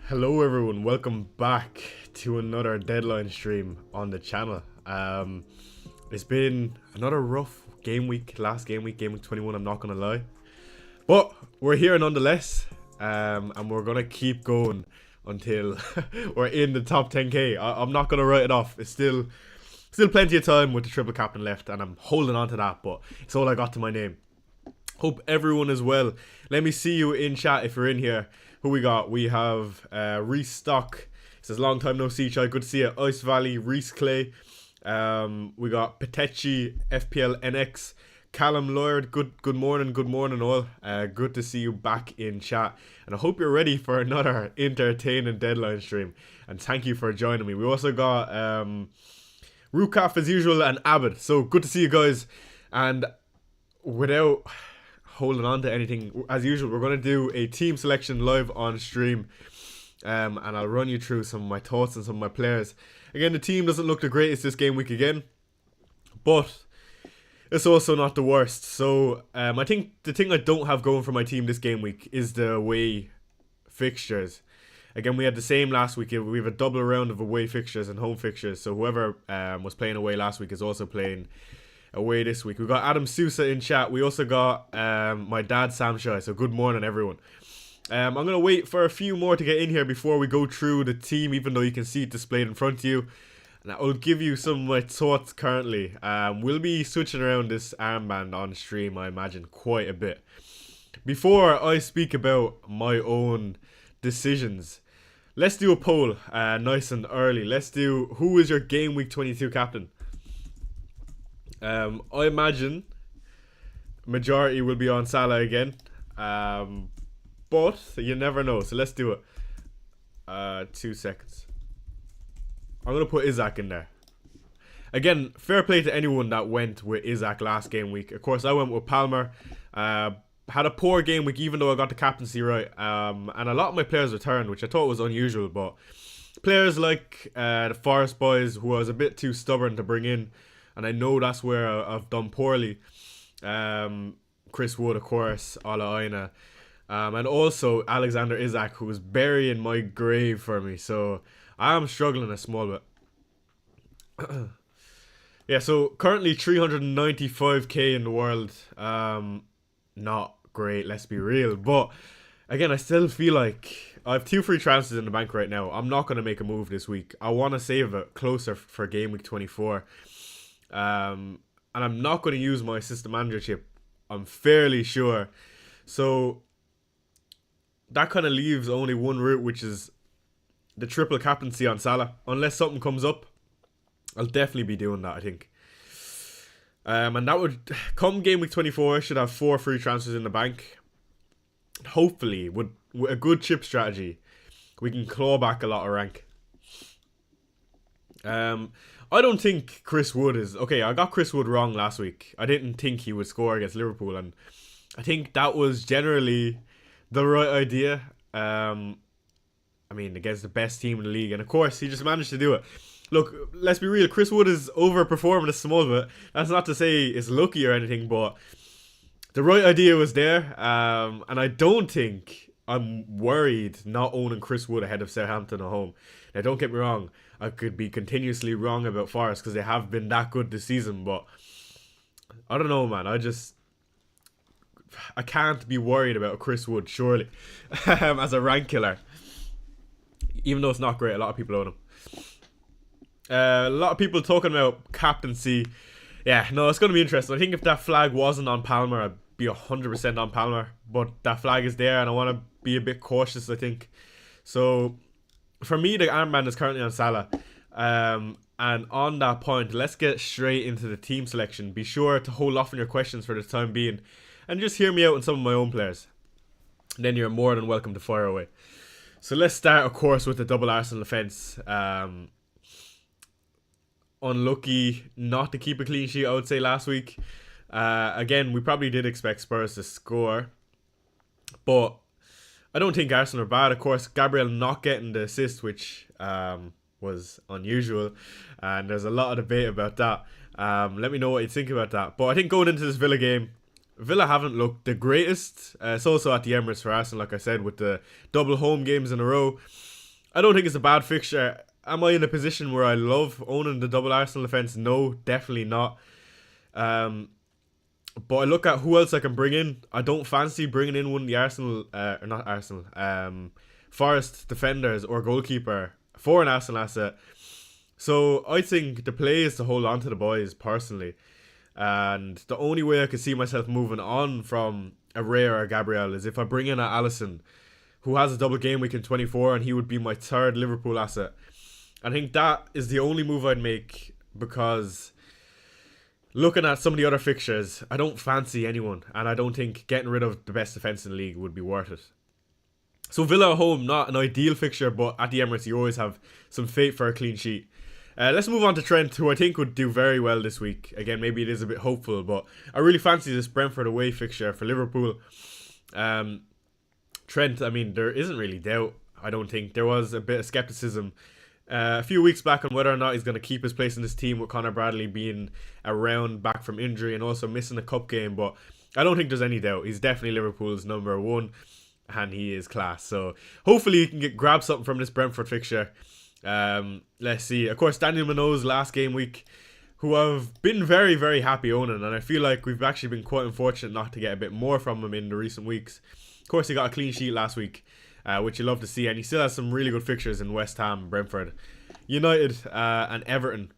Hello everyone, welcome back to another deadline stream on the channel. It's been another rough game week, last game week 21, I'm not gonna lie. But we're here nonetheless, and we're gonna keep going until we're in the top 10k. I'm not gonna write it off, it's still plenty of time with the triple captain left, and I'm holding on to that, but it's all I got to my name. Hope everyone is well. Let me see you in chat if you're in here. Who we got? We have Restock. It says long time no see, Chai. Good to see you. Ice Valley, Reese Clay. We got Petechi, FPL NX, Callum Lloyd. Good morning all. Good to see you back in chat, and I hope you're ready for another entertaining deadline stream. And thank you for joining me. We also got Rukaf as usual and Abbott. So good to see you guys. And without holding on to anything, as usual, we're going to do a team selection live on stream, and I'll run you through some of my thoughts and some of my players. Again, the team doesn't look the greatest this game week again, but it's also not the worst. So I think the thing I don't have going for my team this game week is the away fixtures. Again, we had the same last week. We have a double round of away fixtures and home fixtures, so whoever was playing away last week is also playing away this week. We got Adam Sousa in chat. We also got my dad Sam Shai. So good morning everyone. I'm gonna wait for a few more to get in here before we go through the team, even though you can see it displayed in front of you, and I'll give you some of my thoughts currently. We'll be switching around this armband on stream, I imagine, quite a bit. Before I speak about my own decisions, let's do a poll nice and early. Let's do, who is your game week 22 captain? I imagine majority will be on Salah again, but you never know, so let's do it. 2 seconds. I'm going to put Isaac in there. Again, fair play to anyone that went with Isaac last game week. Of course, I went with Palmer. Had a poor game week, even though I got the captaincy right, and a lot of my players returned, which I thought was unusual, but players like the Forest boys, who I was a bit too stubborn to bring in, and I know that's where I've done poorly. Chris Wood, of course, Ola Aina, and also Alexander Isak, who was burying my grave for me. So I am struggling a small bit. Yeah, so currently 395k in the world. Not great, let's be real. But again, I still feel like I have 2 free transfers in the bank right now. I'm not going to make a move this week. I want to save it closer for game week 24. And I'm not going to use my assistant manager chip, I'm fairly sure. So that kind of leaves only one route, which is the triple captaincy on Salah. Unless something comes up, I'll definitely be doing that, I think. And that would, come game week 24, I should have 4 free transfers in the bank. Hopefully, with a good chip strategy, we can claw back a lot of rank. I don't think Chris Wood is... Okay, I got Chris Wood wrong last week. I didn't think he would score against Liverpool, and I think that was generally the right idea. I mean, against the best team in the league, and of course, he just managed to do it. Look, let's be real, Chris Wood is overperforming a small bit. That's not to say it's lucky or anything, but the right idea was there, and I don't think I'm worried not owning Chris Wood ahead of Southampton at home. Now, don't get me wrong, I could be continuously wrong about Forest because they have been that good this season, but I don't know, man. I can't be worried about Chris Wood, surely, as a rank killer. Even though it's not great, a lot of people own him. A lot of people talking about captaincy. Yeah, no, it's going to be interesting. I think if that flag wasn't on Palmer, I'd be 100% on Palmer. But that flag is there, and I want to be a bit cautious, I think. So, for me, the armband is currently on Salah. And on that point, let's get straight into the team selection. Be sure to hold off on your questions for the time being, and just hear me out on some of my own players. And then you're more than welcome to fire away. So let's start, of course, with the double Arsenal defence. Unlucky not to keep a clean sheet, I would say, last week. Again, we probably did expect Spurs to score, but I don't think Arsenal are bad. Of course, Gabriel not getting the assist, which was unusual, and there's a lot of debate about that. Let me know what you think about that. But I think going into this Villa haven't looked the greatest. It's also at the Emirates for Arsenal, like I said, with the double home games in a row. I don't think it's a bad fixture. Am I in a position where I love owning the double Arsenal defence? No, definitely not. But I look at who else I can bring in. I don't fancy bringing in one of the Arsenal, or not Arsenal, Forest defenders or goalkeeper for an Arsenal asset. So I think the play is to hold on to the boys personally. And the only way I could see myself moving on from a Ray or a Gabriel is if I bring in a Alisson, who has a double game week in 24, and he would be my third Liverpool asset. I think that is the only move I'd make, because looking at some of the other fixtures, I don't fancy anyone, and I don't think getting rid of the best defence in the league would be worth it. So Villa at home, not an ideal fixture, but at the Emirates you always have some fate for a clean sheet. Let's move on to Trent, who I think would do very well this week. Again, maybe it is a bit hopeful, but I really fancy this Brentford away fixture for Liverpool. Trent, I mean, there isn't really doubt, I don't think. There was a bit of scepticism a few weeks back on whether or not he's going to keep his place in this team, with Conor Bradley being around back from injury and also missing a cup game, but I don't think there's any doubt. He's definitely Liverpool's number one, and he is class. So hopefully he can grab something from this Brentford fixture. Let's see. Of course, Daniel Mino's last game week, who I've been very, very happy owning, and I feel like we've actually been quite unfortunate not to get a bit more from him in the recent weeks. Of course, he got a clean sheet last week, which you love to see, and he still has some really good fixtures in West Ham, Brentford, United, and Everton.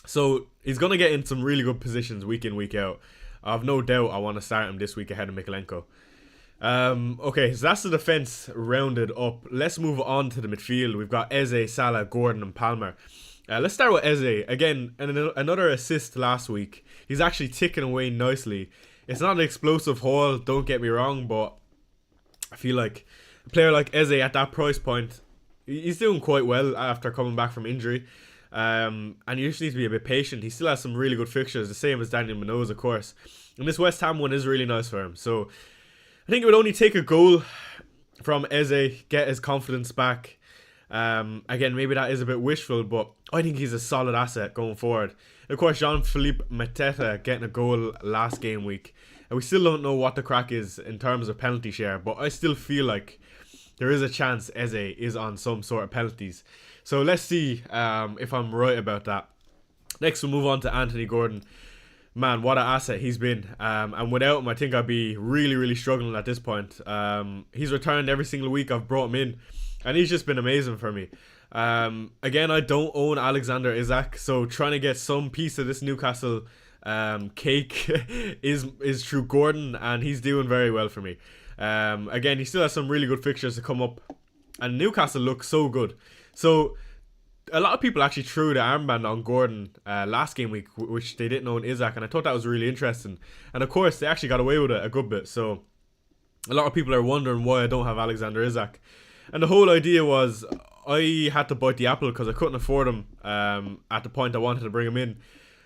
So he's going to get in some really good positions week in, week out. I've no doubt I want to start him this week ahead of Mikalenko. Okay, so that's the defence rounded up. Let's move on to the midfield. We've got Eze, Salah, Gordon and Palmer. Let's start with Eze. Again, another assist last week. He's actually ticking away nicely. It's not an explosive haul, don't get me wrong, but I feel like a player like Eze at that price point, he's doing quite well after coming back from injury. And you just need to be a bit patient. He still has some really good fixtures, the same as Daniel Munoz, of course. And this West Ham one is really nice for him. So I think it would only take a goal from Eze, get his confidence back. Again, maybe that is a bit wishful, but I think he's a solid asset going forward. And of course, Jean-Philippe Mateta getting a goal last game week. And we still don't know what the crack is in terms of penalty share, but I still feel like there is a chance Eze is on some sort of penalties. So let's see if I'm right about that. Next, we'll move on to Anthony Gordon. Man, what an asset he's been. And without him, I think I'd be really, really struggling at this point. He's returned every single week I've brought him in, and he's just been amazing for me. Again, I don't own Alexander Isak, so trying to get some piece of this Newcastle cake is through Gordon, and he's doing very well for me. Again, he still has some really good fixtures to come up, and Newcastle looks so good. So a lot of people actually threw the armband on Gordon last game week, which they didn't own Isak, and I thought that was really interesting. And of course, they actually got away with it a good bit. So a lot of people are wondering why I don't have Alexander Isak. And the whole idea was I had to bite the apple because I couldn't afford him at the point I wanted to bring him in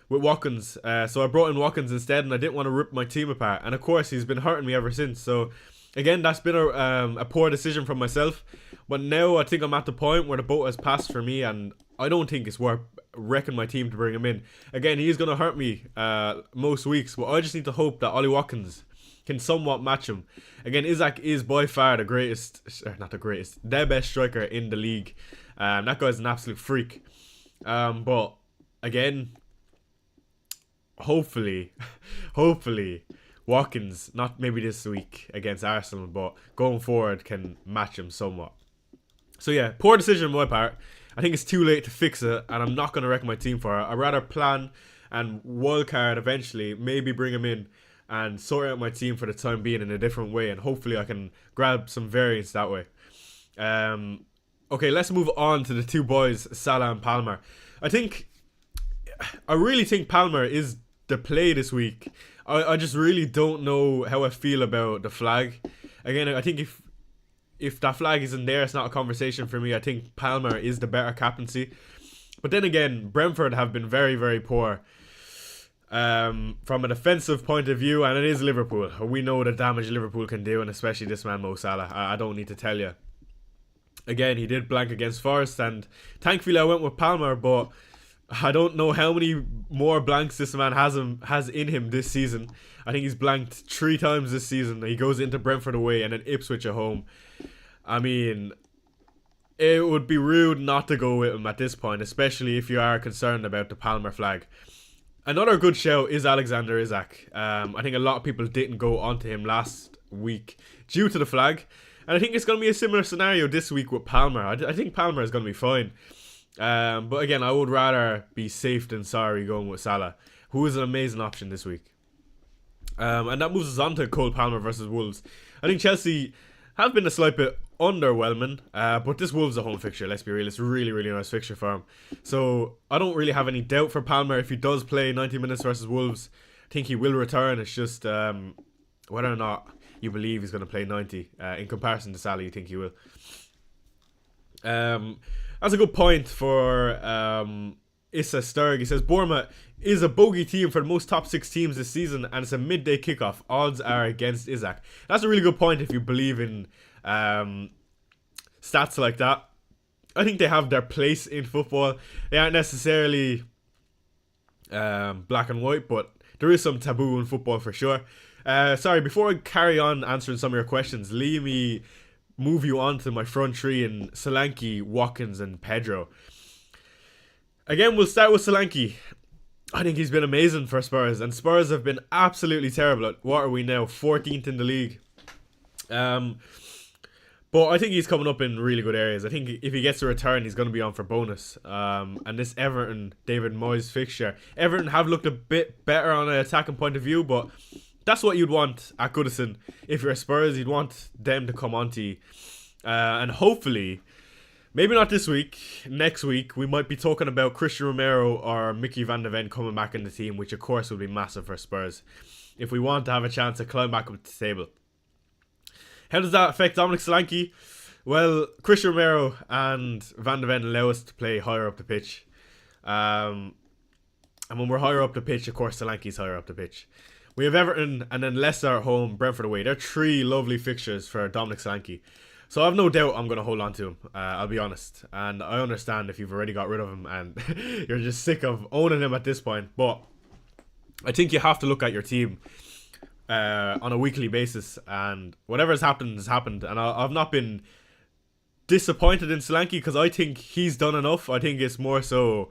with Watkins. So I brought in Watkins instead, and I didn't want to rip my team apart. And of course, he's been hurting me ever since. So again, that's been a poor decision from myself. But now I think I'm at the point where the boat has passed for me, and I don't think it's worth wrecking my team to bring him in. Again, he's going to hurt me most weeks, but I just need to hope that Ollie Watkins can somewhat match him. Again, Isak is by far the best striker in the league. That guy's an absolute freak. But again, hopefully, Watkins, not maybe this week against Arsenal, but going forward can match him somewhat. So yeah, poor decision on my part. I think it's too late to fix it, and I'm not going to wreck my team for it. I'd rather plan and wildcard eventually, maybe bring him in and sort out my team for the time being in a different way, and hopefully I can grab some variance that way. Okay, let's move on to the two boys, Salah and Palmer. I really think Palmer is the play this week. I just really don't know how I feel about the flag. Again, I think if that flag isn't there, it's not a conversation for me. I think Palmer is the better captaincy. But then again, Brentford have been very, very poor from a defensive point of view, and it is Liverpool. We know the damage Liverpool can do, and especially this man Mo Salah. I don't need to tell you. Again, he did blank against Forest, and thankfully I went with Palmer, but I don't know how many more blanks this man has in him this season. I think he's blanked 3 times this season. He goes into Brentford away and then Ipswich at home. I mean, it would be rude not to go with him at this point, especially if you are concerned about the Palmer flag. Another good show is Alexander Isak. I think a lot of people didn't go onto him last week due to the flag. And I think it's going to be a similar scenario this week with Palmer. I think Palmer is going to be fine. But again, I would rather be safe than sorry going with Salah, who is an amazing option this week. And that moves us on to Cole Palmer versus Wolves. I think Chelsea have been a slight bit underwhelming, but this Wolves a home fixture, let's be real. It's a really, really nice fixture for him. So I don't really have any doubt for Palmer if he does play 90 minutes versus Wolves. I think he will return. It's just whether or not you believe he's going to play 90. In comparison to Salah, you think he will. That's a good point for Issa Sturg. He says Bournemouth is a bogey team for the most top 6 teams this season, and it's a midday kickoff. Odds are against Isak. That's a really good point if you believe in stats like that. I think they have their place in football. They aren't necessarily black and white, but there is some taboo in football for sure. Sorry, before I carry on answering some of your questions, leave me move you on to my front three in Solanke, Watkins, and Pedro. Again, we'll start with Solanke. I think he's been amazing for Spurs, and Spurs have been absolutely terrible. What are we now? 14th in the league. But I think he's coming up in really good areas. I think if he gets a return, he's going to be on for bonus. And this Everton, David Moyes fixture. Everton have looked a bit better on an attacking point of view, but that's what you'd want at Goodison. If you're a Spurs, you'd want them to come on to you. And hopefully, maybe not this week, next week, we might be talking about Christian Romero or Mickey van de Ven coming back in the team, which of course will be massive for Spurs if we want to have a chance to climb back up the table. How does that affect Dominic Solanke? Well, Christian Romero and Van de Ven allow us to play higher up the pitch. And when we're higher up the pitch, of course, Solanke's higher up the pitch. We have Everton and then Leicester at home, Brentford away. They're 3 lovely fixtures for Dominic Solanke. So I have no doubt I'm going to hold on to him, I'll be honest. And I understand if you've already got rid of him and you're just sick of owning him at this point. But I think you have to look at your team on a weekly basis. And whatever has happened has happened. And I've not been disappointed in Solanke because I think he's done enough. I think it's more so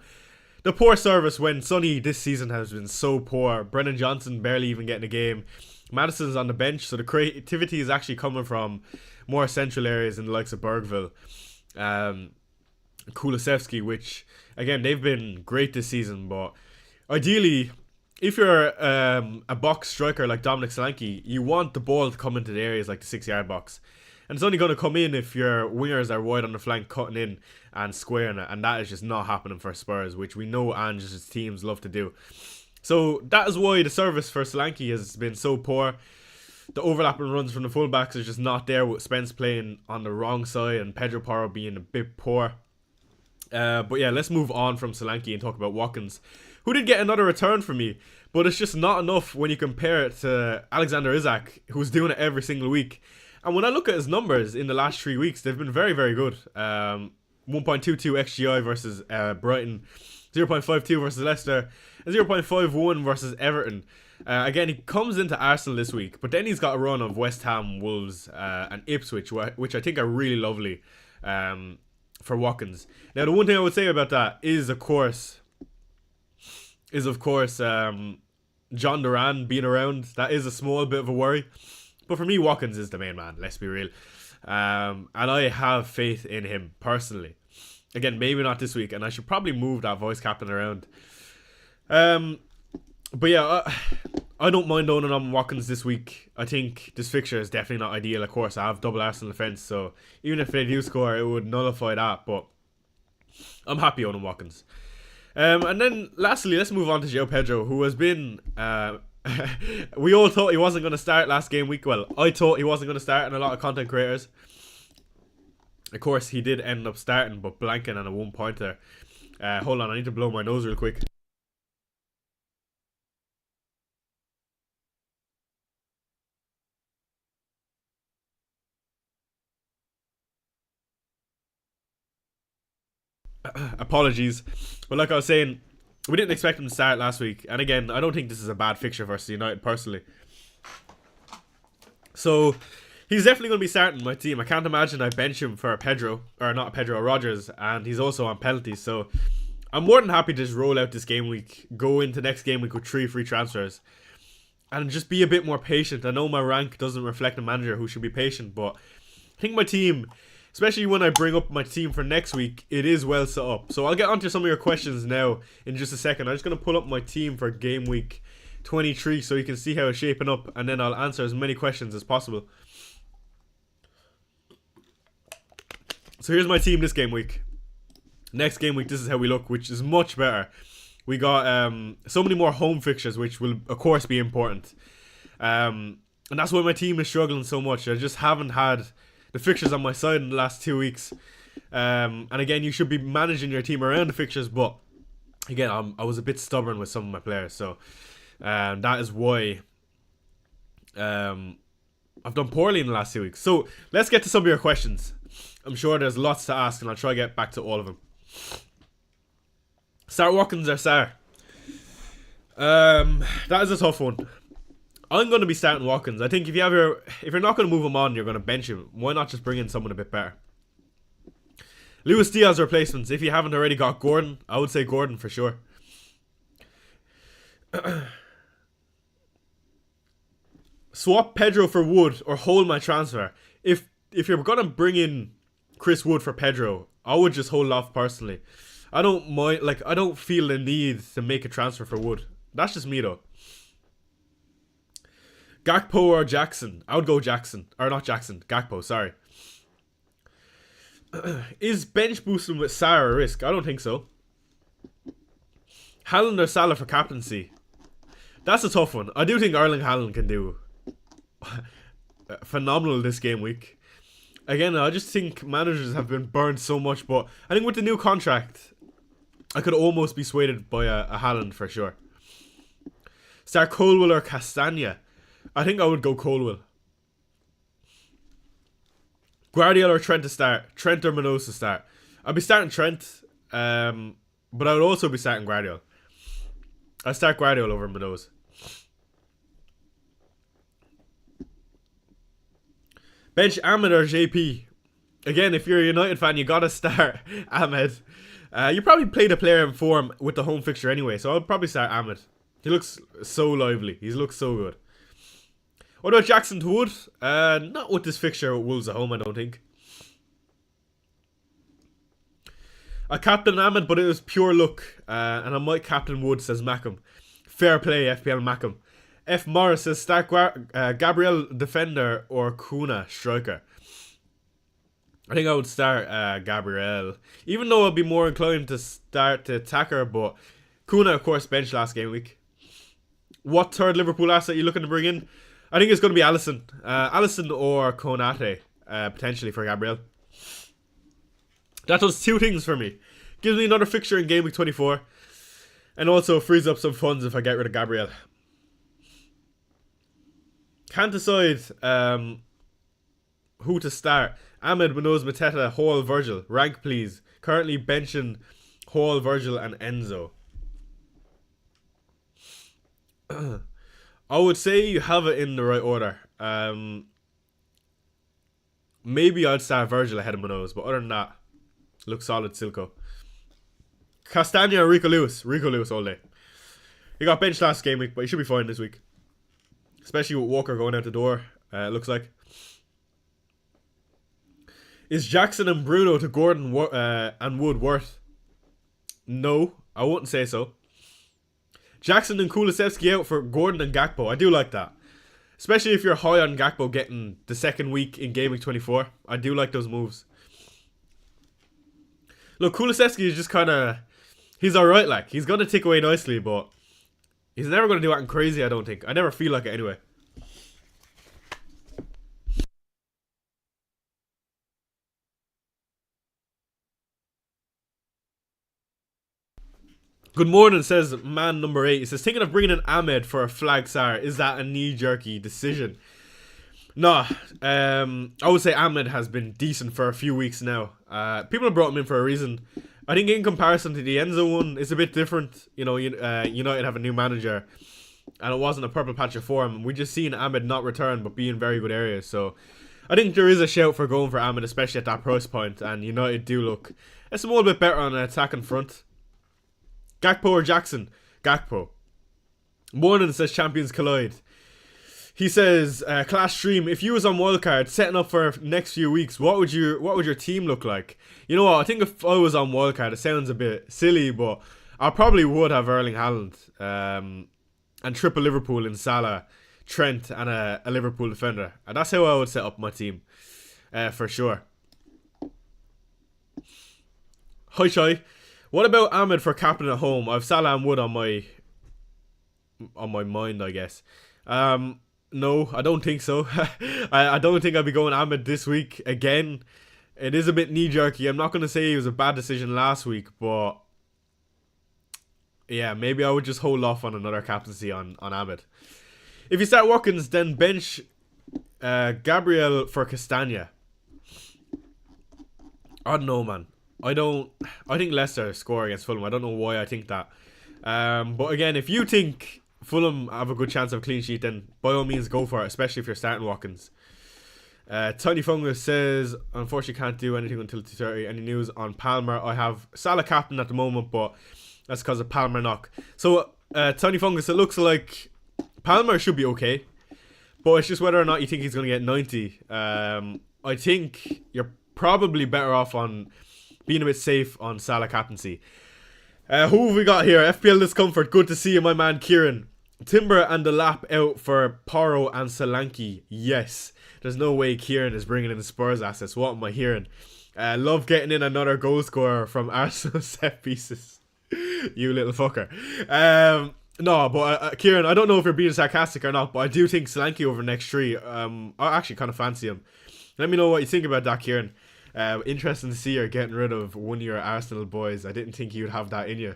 the poor service when Sonny this season has been so poor. Brennan Johnson barely even getting a game. Madison's on the bench, so the creativity is actually coming from more central areas in the likes of Bergville. Kulusevski, which, again, they've been great this season, but ideally, if you're a box striker like Dominic Solanke, you want the ball to come into the areas like the 6-yard box. And it's only going to come in if your wingers are wide on the flank, cutting in and squaring it. And that is just not happening for Spurs, which we know Ange's teams love to do. So that is why the service for Solanke has been so poor. The overlapping runs from the fullbacks are just not there, with Spence playing on the wrong side and Pedro Porro being a bit poor. But yeah, let's move on from Solanke and talk about Watkins, who did get another return for me. But it's just not enough when you compare it to Alexander Isak, who's doing it every single week. And when I look at his numbers in the last 3 weeks, they've been very, very good. 1.22 XGI versus Brighton, 0.52 versus Leicester, and 0.51 versus Everton. Again, he comes into Arsenal this week, but then he's got a run of West Ham, Wolves, and Ipswich, which I think are really lovely for Watkins. Now, the one thing I would say about that is, of course, John Duran being around. That is a small bit of a worry. But for me, Watkins is the main man, let's be real. And I have faith in him, personally. Again, maybe not this week, and I should probably move that voice captain around. But yeah, I don't mind owning on Watkins this week. I think this fixture is definitely not ideal. Of course, I have double Arsenal defence, so even if they do score, it would nullify that. But I'm happy owning Watkins. And then lastly, let's move on to João Pedro, who has been... we all thought he wasn't going to start last game week. Well, I thought he wasn't going to start, and a lot of content creators. Of course, he did end up starting, but blanking on a 1-pointer. Hold on, I need to blow my nose real quick. Apologies. But like I was saying, we didn't expect him to start last week. And again, I don't think this is a bad fixture versus United personally. So he's definitely going to be starting my team. I can't imagine I bench him for Pedro, or not Pedro, Rogers, and he's also on penalties. So I'm more than happy to just roll out this game week, go into next game week with 3 free transfers, and just be a bit more patient. I know my rank doesn't reflect a manager who should be patient, but I think my team, especially when I bring up my team for next week, it is well set up. So I'll get onto some of your questions now in just a second. I'm just going to pull up my team for game week 23 so you can see how it's shaping up, and then I'll answer as many questions as possible. So here's my team this game week. Next game week, this is how we look, which is much better. We got so many more home fixtures, which will of course be important. And that's why my team is struggling so much. I just haven't had the fixtures on my side in the last 2 weeks. And again, you should be managing your team around the fixtures, but again, I was a bit stubborn with some of my players, so that is why I've done poorly in the last 2 weeks. So let's get to some of your questions. I'm sure there's lots to ask, and I'll try to get back to all of them. Start Watkins or Sarr? That is a tough one. I'm going to be starting Watkins. I think if you're not going to move him on, you're going to bench him. Why not just bring in someone a bit better? Luis Diaz replacements. If you haven't already got Gordon, I would say Gordon for sure. Swap Pedro for Wood or hold my transfer. If you're going to bring in Chris Wood for Pedro, I would just hold off personally. I don't mind, like, I don't feel the need to make a transfer for Wood. That's just me though. Gakpo or Jackson? I would go Jackson. Or not Jackson, Gakpo, sorry. Is bench boosting with Sarr a risk? I don't think so. Haaland or Salah for captaincy? That's a tough one. I do think Erling Haaland can do phenomenal this game week. Again, I just think managers have been burned so much, but I think with the new contract, I could almost be swayed by a Haaland for sure. Start Colwell or Castagna? I think I would go Colwell. Guardiola or Trent to start? Trent or Minoz to start? I'd be starting Trent, but I would also be starting Guardiola. I'd start Guardiola over Minoz. Bench Ahmed or JP? Again, if you're a United fan, you gotta start Ahmed. You probably played a player in form with the home fixture anyway, so I'd probably start Ahmed. He looks so lively. He looks so good. What about Jackson to Wood? Not with this fixture with Wolves at home, I don't think. I captain Ahmed, but it was pure luck. And I might captain Wood, says Mackham. Fair play, FPL Mackham. F. Morris says start Gabriel defender or Kuna striker. I think I would start Gabriel, even though I'd be more inclined to start the attacker. But Kuna, of course, benched last game week. What third Liverpool asset are you looking to bring in? I think it's going to be Alisson. Alisson or Konate, potentially for Gabriel. That does 2 things for me. Gives me another fixture in game week 24. And also frees up some funds if I get rid of Gabriel. Can't decide who to start. Ahmed, Minoz, Mateta, Hall, Virgil. Rank, please. Currently benching Hall, Virgil, and Enzo. I would say you have it in the right order. Maybe I'd start Virgil ahead of Minoz, but other than that, looks solid, Silco. Castagna or Rico Lewis? Rico Lewis all day. He got benched last game week, but he should be fine this week. Especially with Walker going out the door, it looks like. Is Jackson and Bruno to Gordon and Wood worth? No, I wouldn't say so. Jackson and Kulusevski out for Gordon and Gakpo. I do like that. Especially if you're high on Gakpo getting the second week in Game Week 24. I do like those moves. Look, Kulusevski is just kind of... He's alright, like. He's going to tick away nicely, but... He's never going to do anything crazy, I don't think. I never feel like it anyway. Good morning, says man number 8. He says, thinking of bringing in Ahmed for a flag Sarr. Is that a knee-jerky decision? Nah, I would say Ahmed has been decent for a few weeks now. People have brought him in for a reason. I think in comparison to the Enzo one, it's a bit different. You know, United have a new manager, and it wasn't a purple patch of form. We just seen Ahmed not return, but be in very good areas. So I think there is a shout for going for Ahmed, especially at that price point. And United do look a small bit better on an attacking front. Gakpo or Jackson? Gakpo. Morning says Champions Collide. He says, class stream, if you was on wildcard setting up for next few weeks, what would your team look like? You know what, I think if I was on wildcard, it sounds a bit silly, but I probably would have Erling Haaland and triple Liverpool in Salah, Trent, and a Liverpool defender. And that's how I would set up my team, for sure. Hi Shai, what about Ahmed for captain at home? I've Salah and Wood on my mind, I guess. No, I don't think so. I don't think I'll be going Ahmed this week again. It is a bit knee-jerky. I'm not going to say it was a bad decision last week, but yeah, maybe I would just hold off on another captaincy on Ahmed. If you start Watkins, then bench Gabriel for Castagna. I don't know, man. I think Leicester score against Fulham. I don't know why I think that. But again, if you think Fulham have a good chance of a clean sheet, then by all means go for it, especially if you're starting Watkins. Tiny Fungus says, unfortunately can't do anything until 2:30. Any news on Palmer? I have Salah captain at the moment, but that's because of Palmer knock. So, Tiny Fungus, it looks like Palmer should be okay, but it's just whether or not you think he's going to get 90. I think you're probably better off on being a bit safe on Salah captaincy. Who have we got here? FPL Discomfort. Good to see you, my man Kieran. Timber and the Lap out for Porro and Solanke. Yes. There's no way Kieran is bringing in the Spurs assets. What am I hearing? Love getting in another goal scorer from Arsenal set pieces. You little fucker. No, but Kieran, I don't know if you're being sarcastic or not, but I do think Solanke over next 3. I actually kind of fancy him. Let me know what you think about that, Kieran. Interesting to see you're getting rid of one of your Arsenal boys. I didn't think you'd have that in you.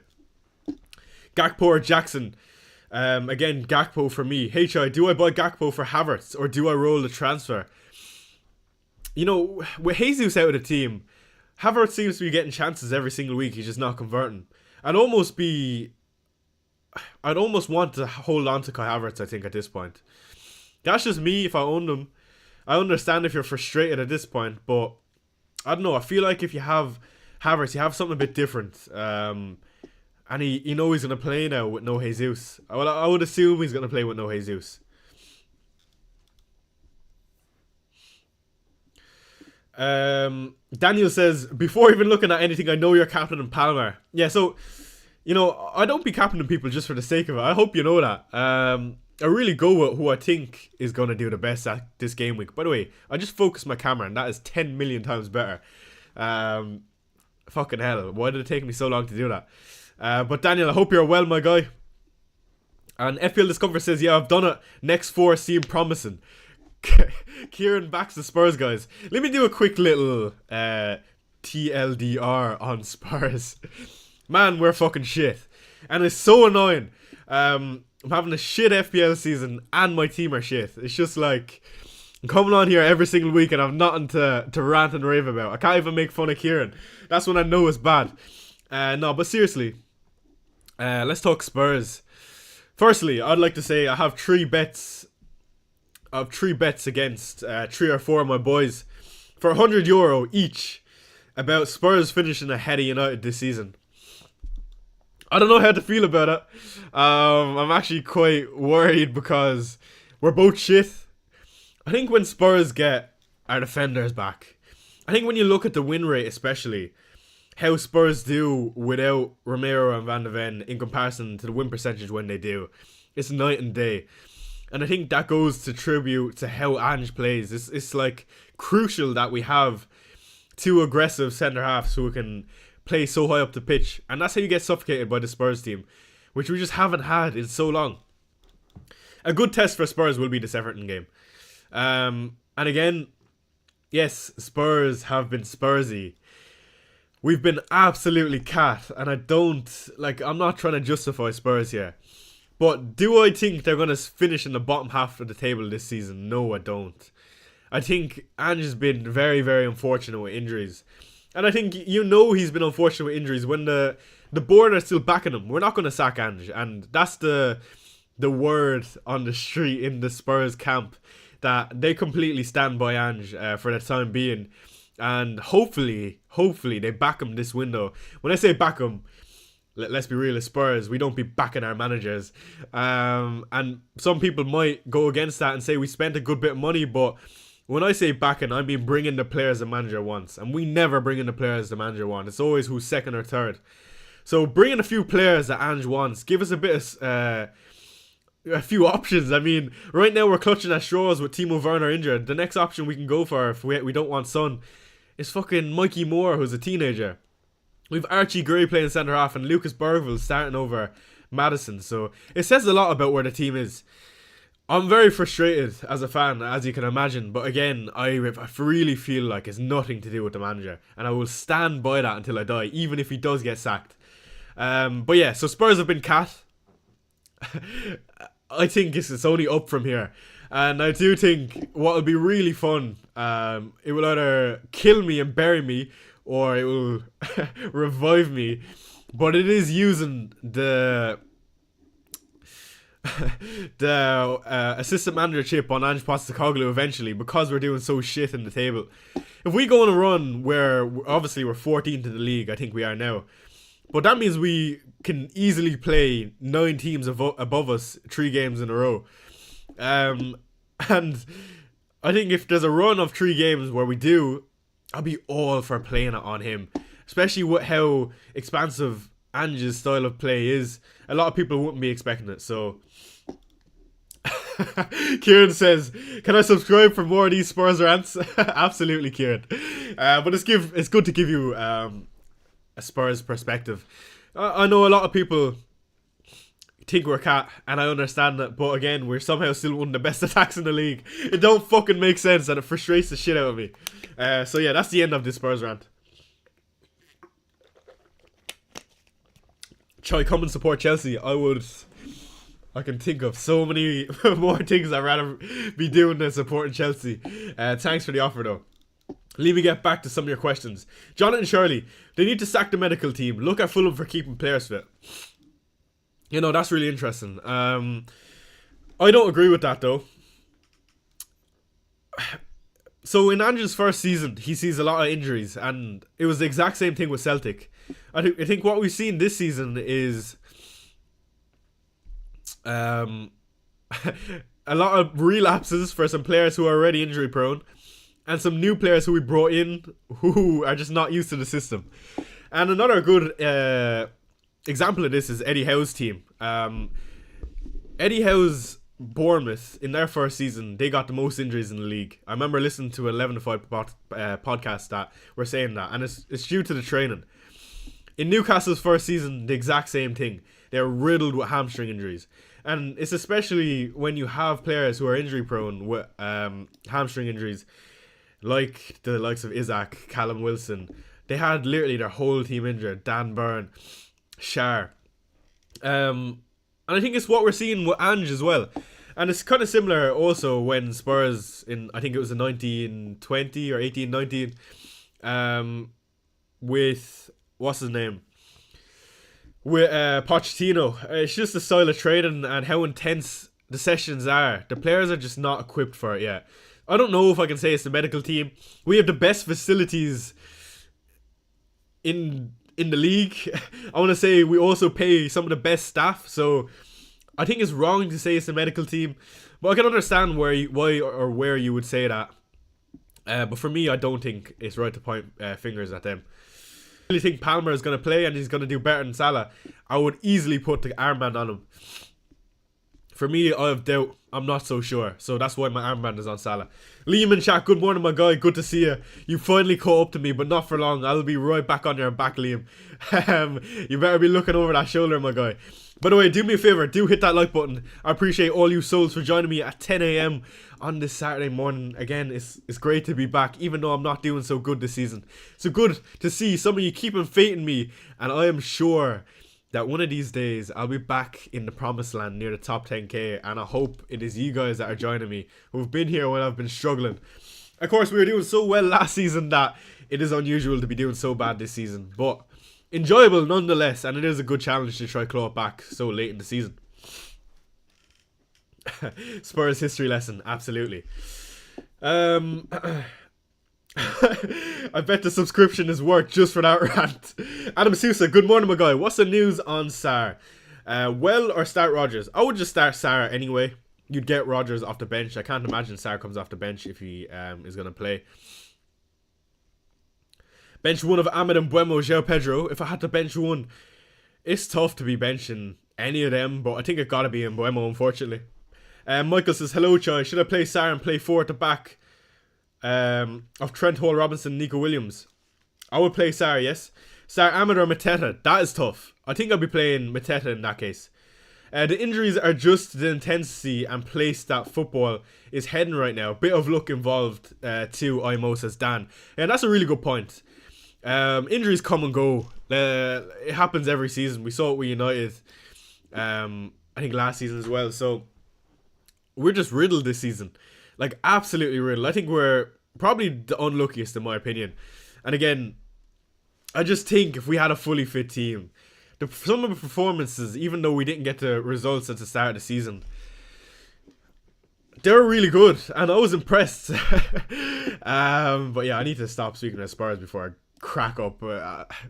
Gakpo or Jackson? Again, Gakpo for me. HI, do I buy Gakpo for Havertz or do I roll the transfer? You know, with Jesus out of the team, Havertz seems to be getting chances every single week. He's just not converting. I'd almost want to hold on to Kai Havertz, I think, at this point. That's just me if I owned him. I understand if you're frustrated at this point, but I don't know. I feel like if you have Havertz, you have something a bit different. And you know he's going to play now with no Jesus. Well, I would assume he's going to play with no Jesus. Daniel says, before even looking at anything, I know you're captaining Palmer. Yeah, so, you know, I don't be captaining people just for the sake of it. I hope you know that. I really go with who I think is going to do the best at this game week. By the way, I just focused my camera and that is 10 million times better. Fucking hell, why did it take me so long to do that? But Daniel, I hope you're well, my guy. And FPL Discomfort says, yeah, I've done it. Next 4 seem promising. Kieran backs the Spurs, guys. Let me do a quick little TLDR on Spurs. Man, we're fucking shit. And it's so annoying. I'm having a shit FPL season and my team are shit. It's just like, I'm coming on here every single week and I've nothing to rant and rave about. I can't even make fun of Kieran. That's when I know it's bad. No, but seriously, let's talk Spurs. Firstly, I'd like to say I have 3 bets. I have 3 bets against 3 or 4 of my boys for €100 each about Spurs finishing ahead of United this season. I don't know how to feel about it. I'm actually quite worried because we're both shit. I think when Spurs get our defenders back, I think when you look at the win rate especially, how Spurs do without Romero and Van de Ven in comparison to the win percentage when they do, it's night and day. And I think that goes to tribute to how Ange plays. It's like crucial that we have 2 aggressive centre halves who can play so high up the pitch, and that's how you get suffocated by the Spurs team, which we just haven't had in so long. A good test for Spurs will be this Everton game. And again, yes, Spurs have been Spursy. We've been absolutely cat, and I'm not trying to justify Spurs here. But do I think they're going to finish in the bottom half of the table this season? No, I don't. I think Ange has been very, very unfortunate with injuries. And I think he's been unfortunate with injuries. When the board are still backing him, we're not going to sack Ange, and that's the word on the street in the Spurs camp, that they completely stand by Ange for the time being, and hopefully they back him this window. When I say back him, let's be real, as Spurs, we don't be backing our managers. And some people might go against that and say we spent a good bit of money, but when I say backing, I mean bringing the players the manager wants. And we never bring in the players the manager wants. It's always who's second or third. So bring in a few players that Ange wants. Give us a few options. I mean, right now we're clutching at straws with Timo Werner injured. The next option we can go for, if we don't want Son, is fucking Mikey Moore, who's a teenager. We've Archie Gray playing centre half and Lucas Bergville starting over Madison. So it says a lot about where the team is. I'm very frustrated as a fan, as you can imagine. But again, I really feel like it's nothing to do with the manager. And I will stand by that until I die, even if he does get sacked. But yeah, so Spurs have been cat. I think it's only up from here. And I do think what will be really fun, it will either kill me and bury me, or it will revive me. But it is using the assistant manager chip on Ange Postecoglou eventually, because we're doing so shit in the table. If we go on a run where obviously we're 14th in the league, I think we are now, but that means we can easily play 9 teams above us 3 games in a row. And I think if there's a run of 3 games where we do, I'll be all for playing it on him, especially with how expansive Ange's style of play is. A lot of people wouldn't be expecting it. So Kieran says, can I subscribe for more of these Spurs rants? Absolutely, Kieran. But it's good to give you a Spurs perspective. I know a lot of people think we're cat, and I understand that, but again, we're somehow still one of the best attacks in the league. It don't fucking make sense, and it frustrates the shit out of me. So yeah, that's the end of this Spurs rant. Try come and support Chelsea. I can think of so many more things I'd rather be doing than supporting Chelsea. Thanks for the offer though. Let me get back to some of your questions. Jonathan Shirley, they need to sack the medical team. Look at Fulham for keeping players fit. You know, that's really interesting. I don't agree with that though. So in Ange's first season, he sees a lot of injuries, and it was the exact same thing with Celtic. I think what we've seen this season is a lot of relapses for some players who are already injury prone, and some new players who we brought in who are just not used to the system. And another good example of this is Eddie Howe's team. Eddie Howe's Bournemouth, in their first season, they got the most injuries in the league. I remember listening to 11 to 5 podcast that were saying that, and it's due to the training. In Newcastle's first season, the exact same thing. They're riddled with hamstring injuries. And it's especially when you have players who are injury prone with hamstring injuries, like the likes of Isaac, Callum Wilson. They had literally their whole team injured. Dan Burn, Shar. And I think it's what we're seeing with Ange as well. And it's kind of similar also when Spurs, in I think it was in 1920 or 1819, with, what's his name? With Pochettino. It's just the style of training and how intense the sessions are. The players are just not equipped for it yet. I don't know if I can say it's the medical team. We have the best facilities in the league. I want to say we also pay some of the best staff, so I think it's wrong to say it's the medical team, but I can understand why or where you would say that. But for me, I don't think it's right to point fingers at them. I really think Palmer is going to play and he's going to do better than Salah. I would easily put the armband on him. For me, I have doubt. I'm not so sure. So that's why my armband is on Salah. Liam and chat, good morning, my guy. Good to see you. You finally caught up to me, but not for long. I'll be right back on your back, Liam. You better be looking over that shoulder, my guy. By the way, do me a favour. Do hit that like button. I appreciate all you souls for joining me at 10 a.m. on this Saturday morning. Again, it's great to be back, even though I'm not doing so good this season. So good to see some of you keeping faith in me. And I am sure that one of these days I'll be back in the promised land near the top 10k, and I hope it is you guys that are joining me who've been here when I've been struggling. Of course, we were doing so well last season that it is unusual to be doing so bad this season. But enjoyable nonetheless, and it is a good challenge to try claw it back so late in the season. Spurs history lesson, absolutely. I bet the subscription is worth just for that rant. Adam Sousa, good morning, my guy. What's the news on Sarr? Well, or start Rodgers? I would just start Sarr anyway. You'd get Rodgers off the bench. I can't imagine Sarr comes off the bench if he is going to play. Bench one of Ahmed and Buemo, João Pedro. If I had to bench one, it's tough to be benching any of them, but I think it got to be in Buemo, unfortunately. Michael says, hello, Choi. Should I play Sarr and play 4 at the back of Trent Hall, Robinson, Nico Williams? I would play Sarr, yes. Sarr, Ahmed or Mateta? That is tough. I think I'll be playing Mateta in that case. The injuries are just the intensity and place that football is heading right now. Bit of luck involved too, IMO, says Dan. And that's a really good point. Injuries come and go. It happens every season. We saw it with United, I think last season as well. So we're just riddled this season. Like, absolutely riddled. I think we're probably the unluckiest in my opinion. And again, I just think if we had a fully fit team, some of the performances, even though we didn't get the results at the start of the season, they were really good, and I was impressed. But yeah, I need to stop speaking of Spurs before I crack up.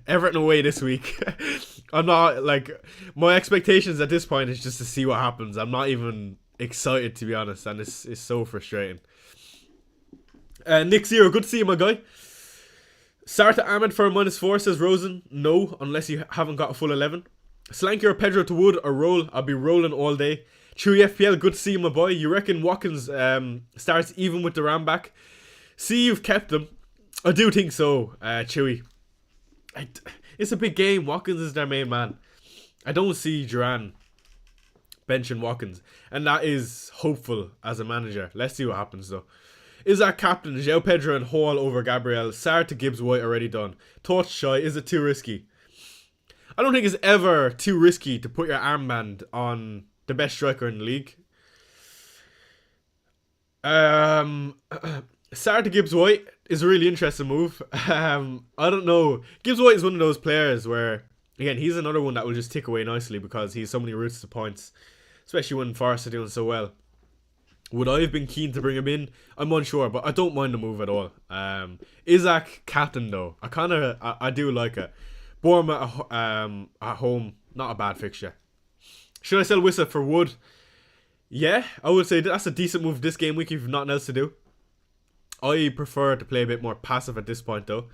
Everton away this week. I'm not, like, my expectations at this point is just to see what happens. I'm not even excited, to be honest, and it's so frustrating. Nick Zero, good to see you, my guy. Sarr to Ahmed for a -4, says Rosen. No, unless you haven't got a full 11. Slanky or Pedro to Wood or roll. I'll be rolling all day. Chewy FPL, good to see you, my boy. You reckon Watkins starts even with the Ram back? See, you've kept them. I do think so, Chewy. It's a big game. Watkins is their main man. I don't see Duran benching Watkins, and that is hopeful as a manager. Let's see what happens though. Is our captain João Pedro and Hall over Gabriel? Sarr to Gibbs White already done. Thoughts, Shy? Is it too risky? I don't think it's ever too risky to put your armband on the best striker in the league. Sarr to Gibbs White is a really interesting move. I don't know. Gibbs White is one of those players where, again, he's another one that will just tick away nicely because he's so many routes to points, especially when Forest are doing so well. Would I have been keen to bring him in? I'm unsure, but I don't mind the move at all. Isaac captain though, I do like it. Bournemouth at home, not a bad fixture. Should I sell Wissa for Wood? Yeah, I would say that's a decent move this game week if you've nothing else to do. I prefer to play a bit more passive at this point though.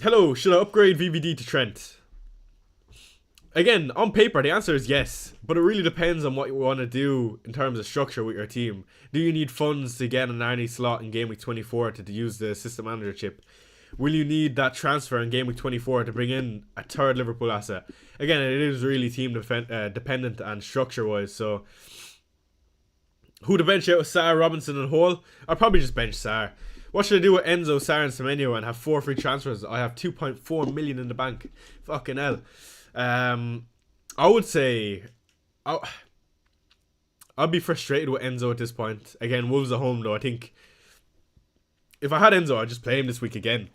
Hello, should I upgrade VVD to Trent? Again, on paper, the answer is yes, but it really depends on what you want to do in terms of structure with your team. Do you need funds to get an Arnie slot in Gameweek 24 to use the system manager chip? Will you need that transfer in Gameweek 24 to bring in a third Liverpool asset? Again, it is really team dependent and structure-wise, so who to bench out of Sarr, Robinson and Hall? I'll probably just bench Sarr. What should I do with Enzo, Sarr and Semenyo and have 4 free transfers? I have 2.4 million in the bank. Fucking hell. I would say I'll be frustrated with Enzo at this point. Again, Wolves at home though. I think if I had Enzo, I'd just play him this week again.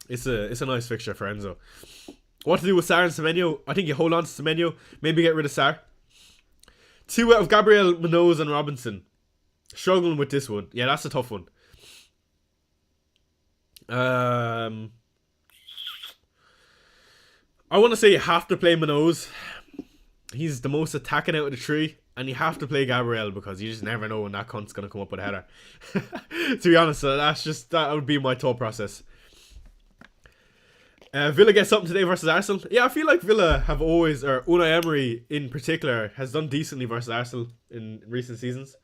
It's a nice fixture for Enzo. What to do with Sarr and Semenyo? I think you hold on to Semenyo. Maybe get rid of Sarr. 2 out of Gabriel, Munoz and Robinson. Struggling with this one. Yeah, that's a tough one. I want to say you have to play Munoz. He's the most attacking out of the 3. And you have to play Gabriel because you just never know when that cunt's going to come up with a header. To be honest, that would be my thought process. Villa get something today versus Arsenal. Yeah, I feel like Villa have always, or Unai Emery in particular, has done decently versus Arsenal in recent seasons.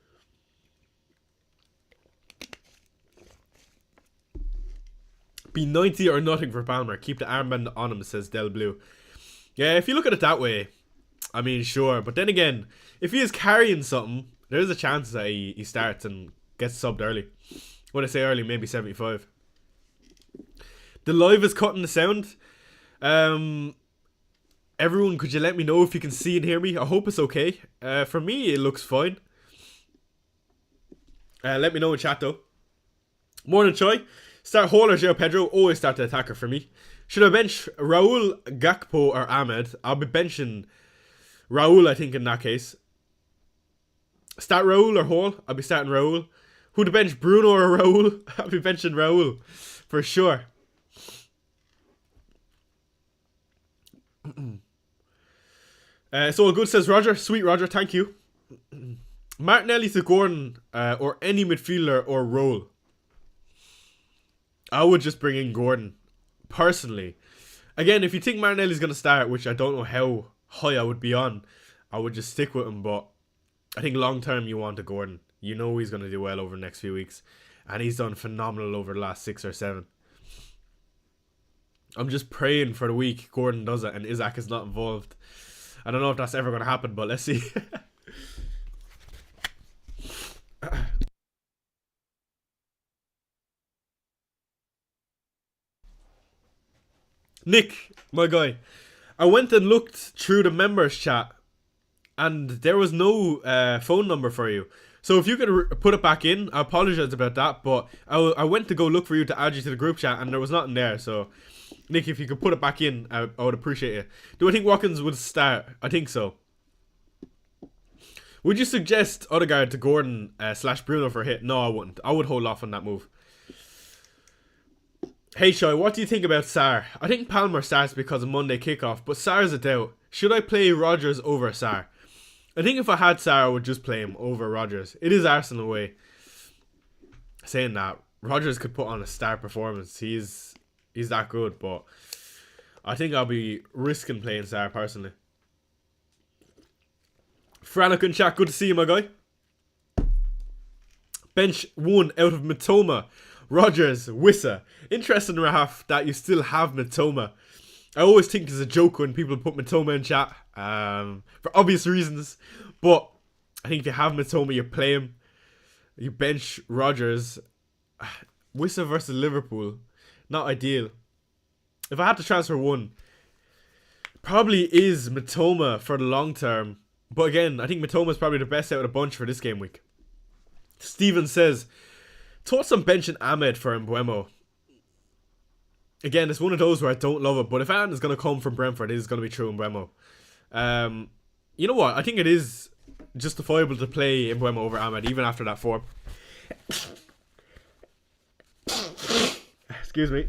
Be 90 or nothing for Palmer. Keep the armband on him, says Del Blue. Yeah, if you look at it that way, I mean, sure. But then again, if he is carrying something, there is a chance that he starts and gets subbed early. When I say early, maybe 75. The live is cutting the sound. Everyone, could you let me know if you can see and hear me? I hope it's okay. For me, it looks fine. Let me know in chat though. Morning, Choi. Start Hall or Joe Pedro. Always start the attacker for me. Should I bench Raul, Gakpo, or Ahmed? I'll be benching Raul, I think, in that case. Start Raul or Hall? I'll be starting Raul. Who to bench, Bruno or Raul? I'll be benching Raul for sure. It's all good, says Roger. Sweet Roger, thank you. Martinelli to Gordon or any midfielder or role. I would just bring in Gordon, personally. Again, if you think Martinelli's going to start, which I don't know how high I would be on, I would just stick with him. But I think long term you want a Gordon. You know he's going to do well over the next few weeks. And he's done phenomenal over the last 6 or 7. I'm just praying for the week Gordon does it and Isaac is not involved. I don't know if that's ever going to happen, but let's see. Nick, my guy, I went and looked through the members chat and there was no phone number for you. So if you could put it back in, I apologize about that, but I went to go look for you to add you to the group chat and there was nothing there. So Nick, if you could put it back in, I would appreciate it. Do I think Watkins would start? I think so. Would you suggest Odegaard to Gordon / Bruno for a hit? No, I wouldn't. I would hold off on that move. Hey Shy, what do you think about Sarr? I think Palmer starts because of Monday kickoff, but Sarr's a doubt. Should I play Rodgers over Sarr? I think if I had Sarr, I would just play him over Rodgers. It is Arsenal away. Saying that, Rodgers could put on a star performance. He's that good, but I think I'll be risking playing Sarr personally. Franican chat, good to see you, my guy. Bench 1 out of Matoma, Rodgers, Wissa. Interesting, Rahaf, that you still have Matoma. I always think it's a joke when people put Matoma in chat, for obvious reasons. But I think if you have Matoma, you play him. You bench Rodgers. Wissa versus Liverpool. Not ideal. If I had to transfer one, probably is Matoma for the long term. But again, I think Matoma is probably the best out of the bunch for this game week. Steven says, thoughts on benching Ahmed for Mbeumo. Again, it's one of those where I don't love it, but if Ahmed is going to come from Brentford, it is going to be true Mbeumo. You know what? I think it is justifiable to play Mbeumo over Ahmed, even after that form. Excuse me.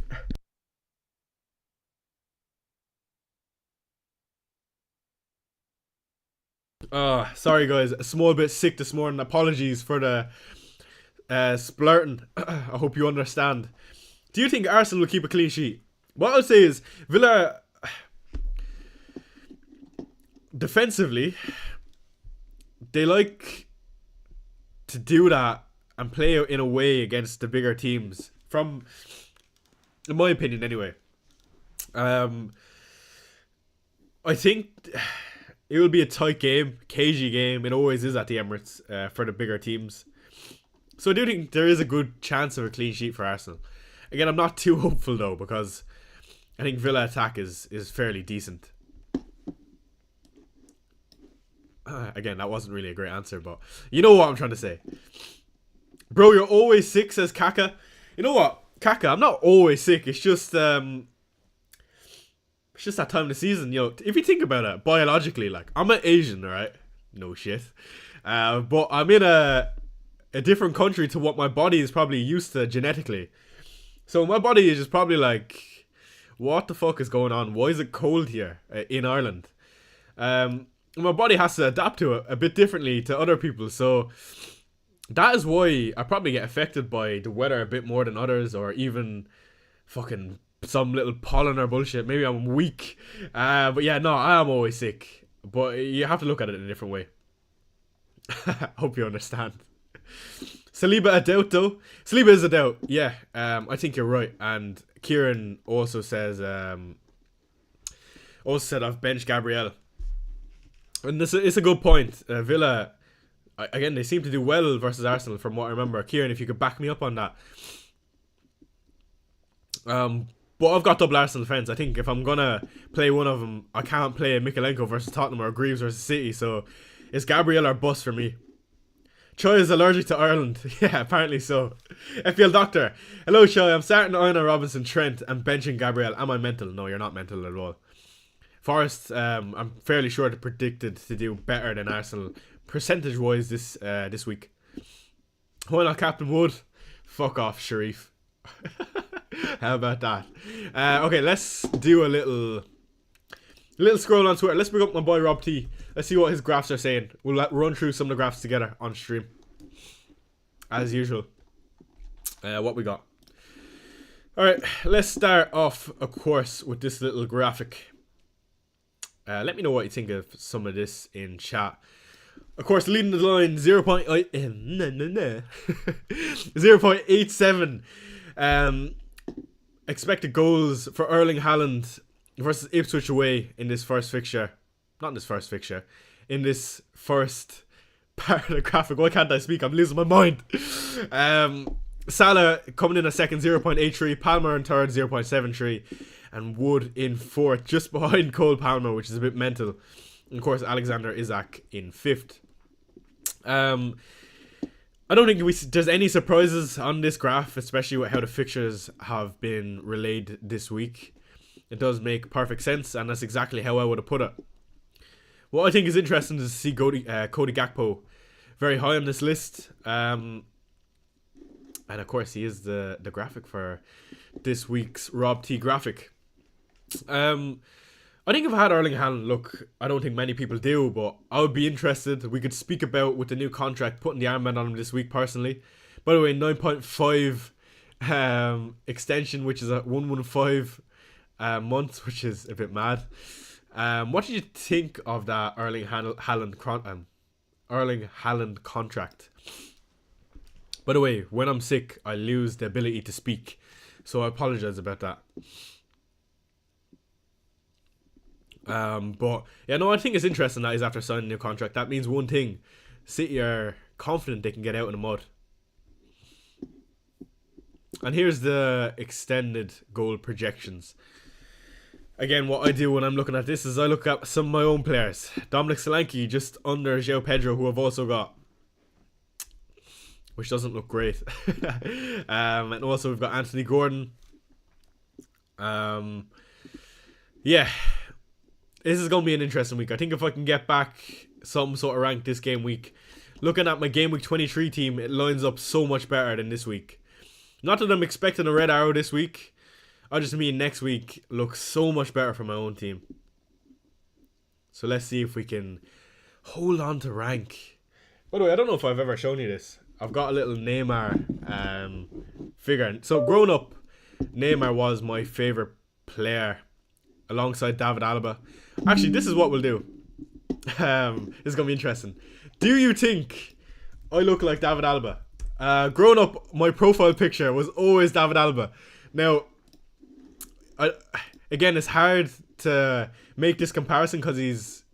Sorry guys, a small bit sick this morning. Apologies for the splurting. I hope you understand. Do you think Arsenal will keep a clean sheet? What I'll say is Villa defensively, they like to do that and play in a way against the bigger teams. From, in my opinion, anyway. I think it will be a tight game, cagey game. It always is at the Emirates for the bigger teams. So I do think there is a good chance of a clean sheet for Arsenal. Again, I'm not too hopeful though, because I think Villa attack is fairly decent. Again, that wasn't really a great answer, but you know what I'm trying to say. Bro, you're always sick, says Kaka. You know what, Kaka, I'm not always sick. It's just that time of the season. You know, if you think about it biologically, like, I'm an Asian, right? No shit. But I'm in a different country to what my body is probably used to genetically. So my body is just probably like, what the fuck is going on? Why is it cold here in Ireland? My body has to adapt to it a bit differently to other people. So that is why I probably get affected by the weather a bit more than others, or even fucking some little pollen or bullshit. Maybe I'm weak. But yeah, no, I am always sick. But you have to look at it in a different way. Hope you understand. Saliba a doubt though. Saliba is a doubt. Yeah, I think you're right. And Kieran also says, I've benched Gabriel. And it's a good point. Villa, again, they seem to do well versus Arsenal from what I remember. Kieran, if you could back me up on that. But I've got double Arsenal fans. I think if I'm gonna play one of them, I can't play Mikalenko versus Tottenham or Greaves versus City. So it's Gabriel or bust for me. Choi is allergic to Ireland. Yeah, apparently so. FPL Doctor. Hello, Choi. I'm starting Ina Robinson, Trent, and benching Gabriel. Am I mental? No, you're not mental at all. Forest, I'm fairly sure they predicted to do better than Arsenal percentage-wise this week. Why not Captain Wood? Fuck off, Sharif. How about that? Okay, let's do a little scroll on Twitter. Let's bring up my boy Rob T. Let's see what his graphs are saying. We'll run through some of the graphs together on stream. As usual. What we got? Alright, let's start off, of course, with this little graphic. Let me know what you think of some of this in chat. Of course, leading the line 0.87. Expected goals for Erling Haaland versus Ipswich away in this first fixture. Not in this first fixture. In this first part of the graphic. Why can't I speak? I'm losing my mind. Salah coming in a second, 0.83. Palmer in third, 0.73. And Wood in fourth, just behind Cole Palmer, which is a bit mental. And of course, Alexander Isak in fifth. I don't think there's any surprises on this graph, especially with how the fixtures have been relayed this week. It does make perfect sense, and that's exactly how I would have put it. What I think is interesting is to see Cody Gakpo very high on this list. And of course, he is the graphic for this week's Rob T graphic. I think if I had Erling Haaland, look, I don't think many people do, but I would be interested. We could speak about with the new contract, putting the armband on him this week personally. By the way, 9.5 extension, which is a 115 months, which is a bit mad. What did you think of that Erling Haaland contract? By the way, when I'm sick, I lose the ability to speak, so I apologize about that. But yeah, no, I think it's interesting that he's after signing a new contract. That means one thing: City are confident they can get out in the mud. And here's the extended goal projections. Again, what I do when I'm looking at this is I look at some of my own players. Dominic Solanke just under João Pedro, who I've also got, which doesn't look great. And also we've got Anthony Gordon. Yeah, this is going to be an interesting week. I think if I can get back some sort of rank this game week, looking at my Gameweek 23 team, it lines up so much better than this week. Not that I'm expecting a red arrow this week. I just mean next week looks so much better for my own team. So let's see if we can hold on to rank. By the way, I don't know if I've ever shown you this. I've got a little Neymar figure. So growing up, Neymar was my favourite player alongside David Alaba. Actually, this is what we'll do. This is going to be interesting. Do you think I look like David Alaba? Growing up, my profile picture was always David Alaba. Now, again, it's hard to make this comparison because he's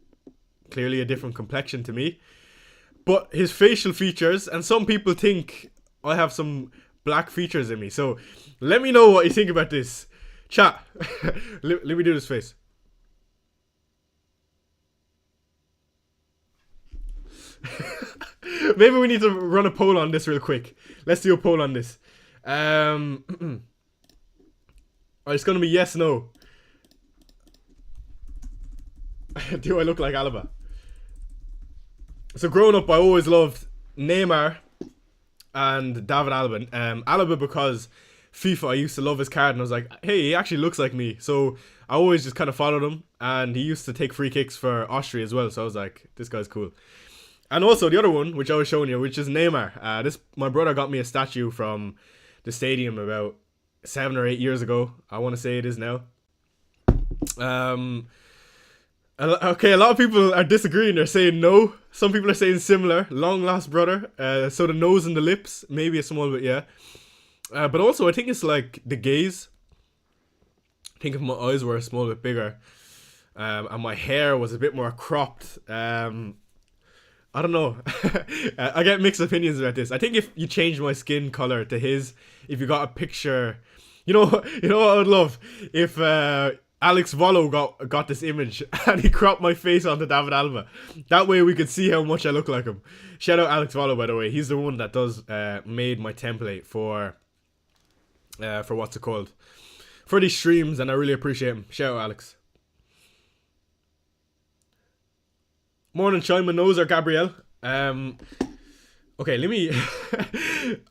clearly a different complexion to me. But his facial features, and some people think I have some black features in me. So let me know what you think about this. Chat. let me do this face. Maybe we need to run a poll on this real quick. Let's do a poll on this. It's going to be yes, no. Do I look like Alaba? So growing up, I always loved Neymar and David Alaba. Alaba because FIFA, I used to love his card, and I was like, hey, he actually looks like me. So I always just kind of followed him, and he used to take free kicks for Austria as well. So I was like, this guy's cool. And also the other one, which I was showing you, which is Neymar. My brother got me a statue from the stadium about 7 or 8 years ago. I want to say it is now. Okay, a lot of people are disagreeing. They're saying no. Some people are saying similar. Long lost brother. So the nose and the lips, maybe a small bit, yeah. But also I think it's like the gaze. I think if my eyes were a small bit bigger, and my hair was a bit more cropped, I don't know. I get mixed opinions about this. I think if you change my skin color to his, if you got a picture, you know what I would love? If Alex Vollo got this image and he cropped my face onto David Alaba. That way we could see how much I look like him. Shout out Alex Vollo, by the way. He's the one that made my template for what's it called? For these streams, and I really appreciate him. Shout out Alex. Morning, Simon Nose or Gabrielle. Okay, let me...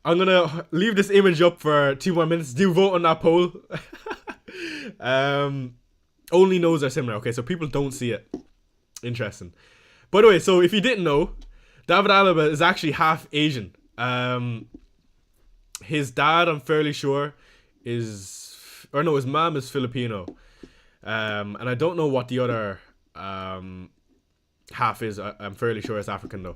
I'm going to leave this image up for 2 more minutes. Do vote on that poll. Only nose are similar. Okay, so people don't see it. Interesting. By the way, so if you didn't know, David Alaba is actually half Asian. His dad, I'm fairly sure, is... Or no, his mom is Filipino. And I don't know what the other half is. I'm fairly sure it's African though.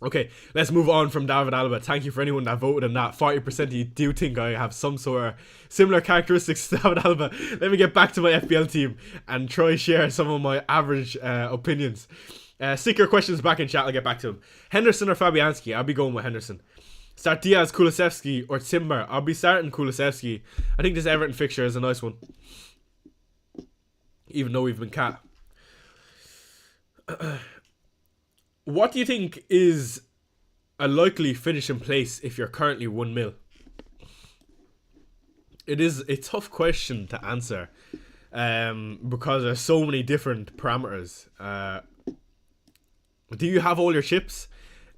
Okay, let's move on from David Alaba. Thank you for anyone that voted on that. 40% of you do think I have some sort of similar characteristics to David Alaba. Let me get back to my FPL team and try share some of my average opinions. Stick your questions back in chat, I'll get back to them. Henderson or Fabianski? I'll be going with Henderson. Start Diaz, Kulusevski or Timber? I'll be starting Kulusevski. I think this Everton fixture is a nice one. Even though we've been cat. What do you think is a likely finishing place if you're currently 1 mil? It is a tough question to answer because there's so many different parameters. Do you have all your chips?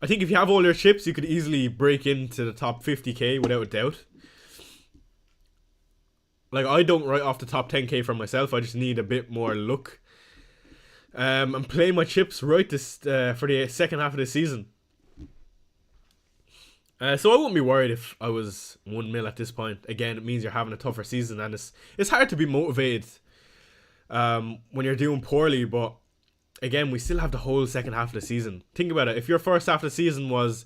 I think if you have all your chips, you could easily break into the top 50k without a doubt. Like, I don't write off the top 10k for myself. I just need a bit more luck. I'm playing my chips right this for the second half of the season. So I wouldn't be worried if I was 1 mil at this point. Again, it means you're having a tougher season, and it's hard to be motivated when you're doing poorly. But again, we still have the whole second half of the season. Think about it. If your first half of the season was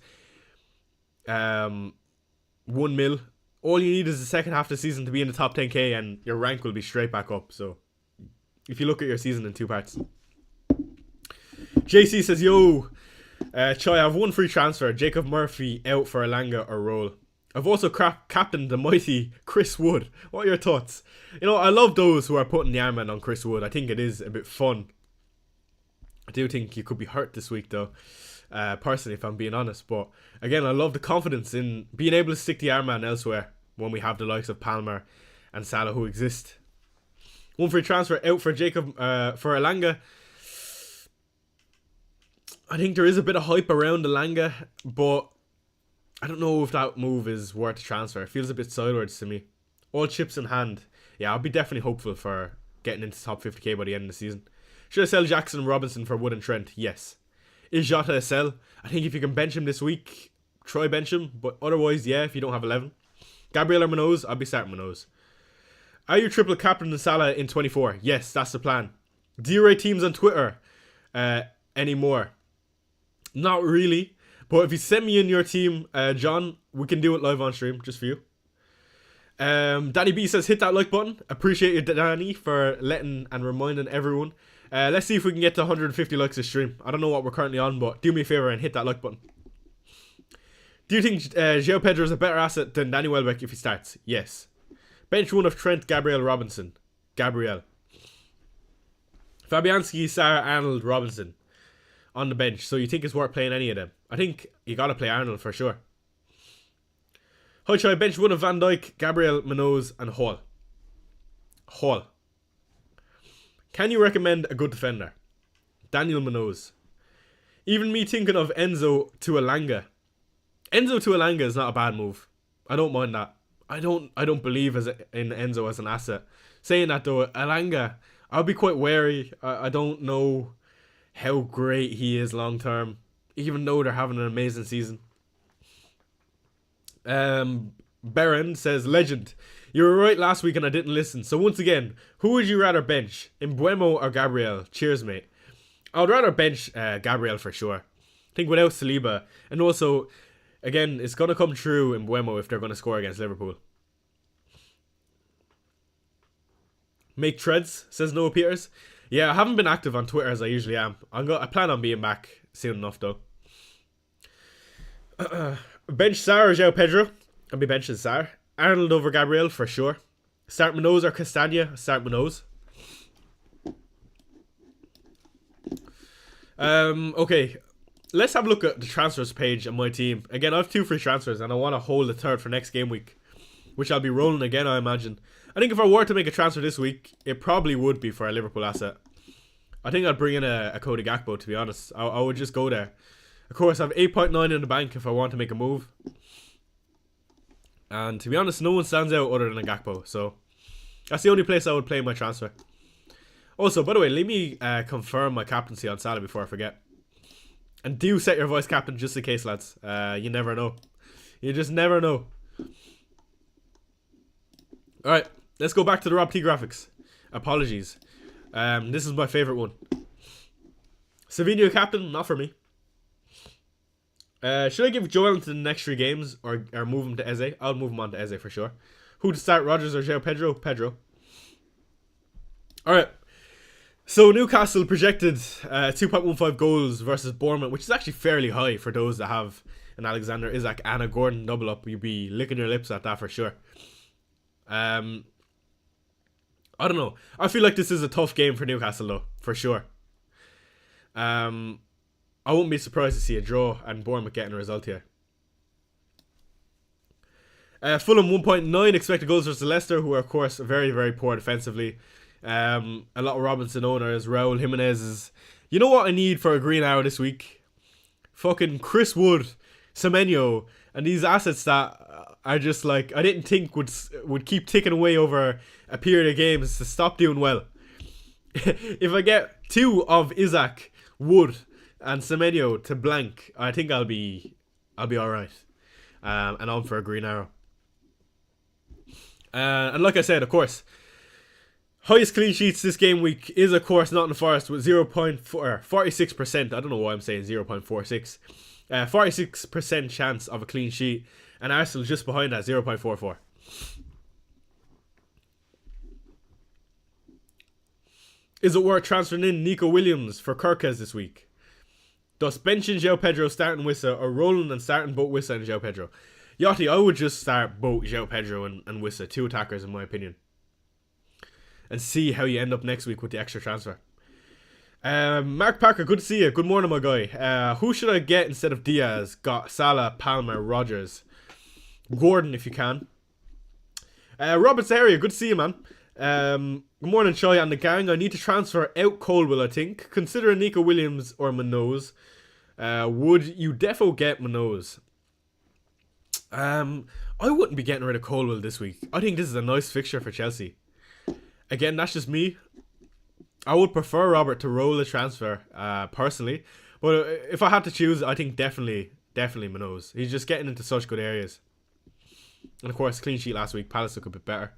1 mil, all you need is the second half of the season to be in the top 10k, and your rank will be straight back up. So if you look at your season in 2 parts. JC says, yo, Chai, I have 1 free transfer. Jacob Murphy out for Elanga or Roll. I've also captained the mighty Chris Wood. What are your thoughts? You know, I love those who are putting the armband on Chris Wood. I think it is a bit fun. I do think you could be hurt this week though, personally, if I'm being honest. But again, I love the confidence in being able to stick the armband elsewhere when we have the likes of Palmer and Salah who exist. 1 free transfer out for Jacob for Elanga. I think there is a bit of hype around Elanga, but I don't know if that move is worth a transfer. It feels a bit sideways to me. All chips in hand. Yeah, I'll be definitely hopeful for getting into top 50k by the end of the season. Should I sell Jackson and Robinson for Wood and Trent? Yes. Is Jota a sell? I think if you can bench him this week, try bench him. But otherwise, yeah, if you don't have 11. Gabriel or Manoz? I'll be starting Manoz. Are you triple captain in Salah in 24? Yes, that's the plan. Do you rate teams on Twitter anymore? Not really. But if you send me in your team, John, we can do it live on stream, just for you. Danny B says, hit that like button. Appreciate you, Danny, for letting and reminding everyone. Let's see if we can get to 150 likes this stream. I don't know what we're currently on, but do me a favour and hit that like button. Do you think João Pedro is a better asset than Danny Welbeck if he starts? Yes. Bench 1 of Trent, Gabriel, Robinson. Gabriel. Fabianski, Sarr, Arnold, Robinson. On the bench. So you think it's worth playing any of them? I think you got to play Arnold for sure. Hi, Chai. Bench 1 of Van Dijk, Gabriel, Manoz, and Hall. Hall. Can you recommend a good defender? Daniel Manoz. Even me thinking of Enzo to Elanga. Enzo to Elanga is not a bad move. I don't mind that. I don't believe in Enzo as an asset. Saying that though, Elanga, I'll be quite wary. I don't know how great he is long term, even though they're having an amazing season. Baron says, legend. You were right last week and I didn't listen. So once again, who would you rather bench? Mbeumo or Gabriel? Cheers, mate. I would rather bench Gabriel for sure. I think without Saliba. And also, again, it's going to come true Mbeumo if they're going to score against Liverpool. Make treads, says Noah Peters. Yeah, I haven't been active on Twitter as I usually am. I plan on being back soon enough though. Bench Sarr or João Pedro? I'll be benching Sarr. Arnold over Gabriel for sure. Start Manoz or Castagna? Start Manoz. Okay. Let's have a look at the transfers page on my team. Again, I have 2 free transfers and I want to hold the third for next game week, which I'll be rolling again, I imagine. I think if I were to make a transfer this week, it probably would be for a Liverpool asset. I think I'd bring in a Cody Gakpo, to be honest. I would just go there. Of course, I have 8.9 in the bank if I want to make a move. And to be honest, no one stands out other than a Gakpo. So that's the only place I would play my transfer. Also, by the way, let me confirm my captaincy on Salah before I forget. And do set your vice captain just in case, lads. You never know. You just never know. Alright, let's go back to the Rob T graphics. Apologies. This is my favourite one. Savinho captain, not for me. Should I give Joel into the next 3 games or move him to Eze? I'll move him on to Eze for sure. Who to start, Rodgers or João Pedro? Pedro. Alright. So Newcastle projected 2.15 goals versus Bournemouth, which is actually fairly high for those that have an Alexander Isak and a Gordon double up. You'd be licking your lips at that for sure. I don't know. I feel like this is a tough game for Newcastle though, for sure. I wouldn't be surprised to see a draw and Bournemouth getting a result here. Fulham 1.9 expected goals versus Leicester, who are of course very, very poor defensively. A lot of Robinson owners, Raul Jimenez. You know what I need for a green arrow this week? Fucking Chris Wood, Semenyo, and these assets that are just like I didn't think would keep ticking away over a period of games to stop doing well. If I get 2 of Isak, Wood, and Semenyo to blank, I think I'll be alright. And on for a green arrow. And like I said, of course, highest clean sheets this game week is of course Nottingham Forest with 46%. I don't know why I'm saying 0.46. 46% chance of a clean sheet, and Arsenal just behind that, 0.44. Is it worth transferring in Nico Williams for Kirkes this week? Thus benching João Pedro, starting Wissa, or rolling and starting both Wissa and João Pedro? Yachty, I would just start both João Pedro and Wissa, 2 attackers in my opinion, and see how you end up next week with the extra transfer. Mark Parker, good to see you. Good morning, my guy. Who should I get instead of Diaz? Got Salah, Palmer, Rodgers, Gordon if you can. Robert's area, good to see you, man. Good morning, Choi and the gang. I need to transfer out Colwell, I think. Consider Nico Williams or Manoz. Would you defo get Manoz? I wouldn't be getting rid of Colwell this week. I think this is a nice fixture for Chelsea. Again, that's just me. I would prefer Robert to roll the transfer, personally. But if I had to choose, I think definitely Manoz. He's just getting into such good areas. And of course, clean sheet last week. Palace look a bit better.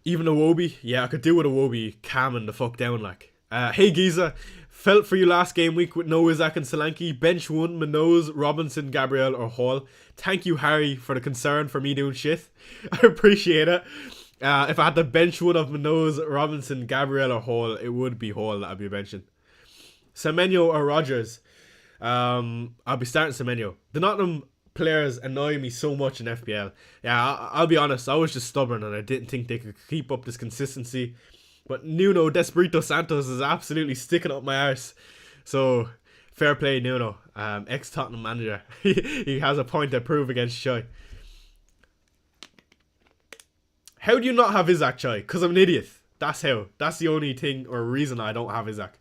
Even Iwobi, yeah, I could do with Iwobi calming the fuck down like. Hey Giza, felt for you last game week with no Isak and Solanke. Bench 1, Manoz, Robinson, Gabriel or Hall. Thank you, Harry, for the concern for me doing shit. I appreciate it. If I had to bench one of Manoz, Robinson, Gabriel or Hall, it would be Hall that I'd be benching. Semenyo or Rodgers. I'll be starting Semenyo. The Nottingham players annoy me so much in FPL. Yeah, I'll be honest, I was just stubborn and I didn't think they could keep up this consistency. But Nuno Desperito Santos is absolutely sticking up my arse. So, fair play Nuno. Ex-Tottenham manager. He has a point to prove against Choi. How do you not have Isak, Choi? Because I'm an idiot. That's how. That's the only thing or reason I don't have Isak.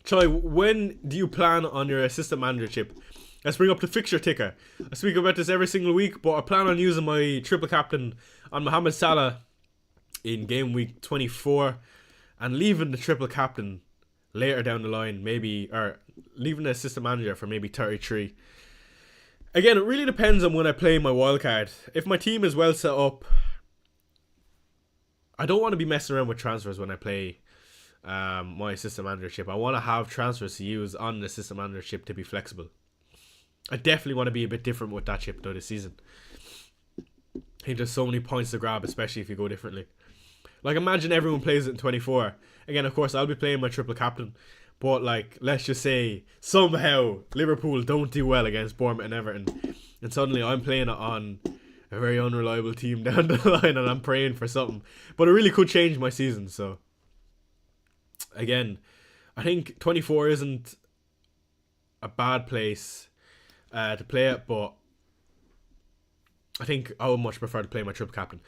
Choi, when do you plan on your assistant manager chip? Let's bring up the fixture ticker. I speak about this every single week, but I plan on using my triple captain on Mohamed Salah in game week 24 and leaving the triple captain later down the line, maybe, or leaving the assistant manager for maybe 33. Again, it really depends on when I play my wildcard. If my team is well set up, I don't want to be messing around with transfers when I play my assistant manager chip. I want to have transfers to use on the assistant manager chip to be flexible. I definitely want to be a bit different with that chip though this season. I think there's so many points to grab, especially if you go differently. Like, imagine everyone plays it in 24. Again, of course, I'll be playing my triple captain. But, like, let's just say, somehow, Liverpool don't do well against Bournemouth and Everton. And suddenly I'm playing it on a very unreliable team down the line, and I'm praying for something. But it really could change my season. So again, I think 24 isn't a bad place to play it, but I think I would much prefer to play my triple captain.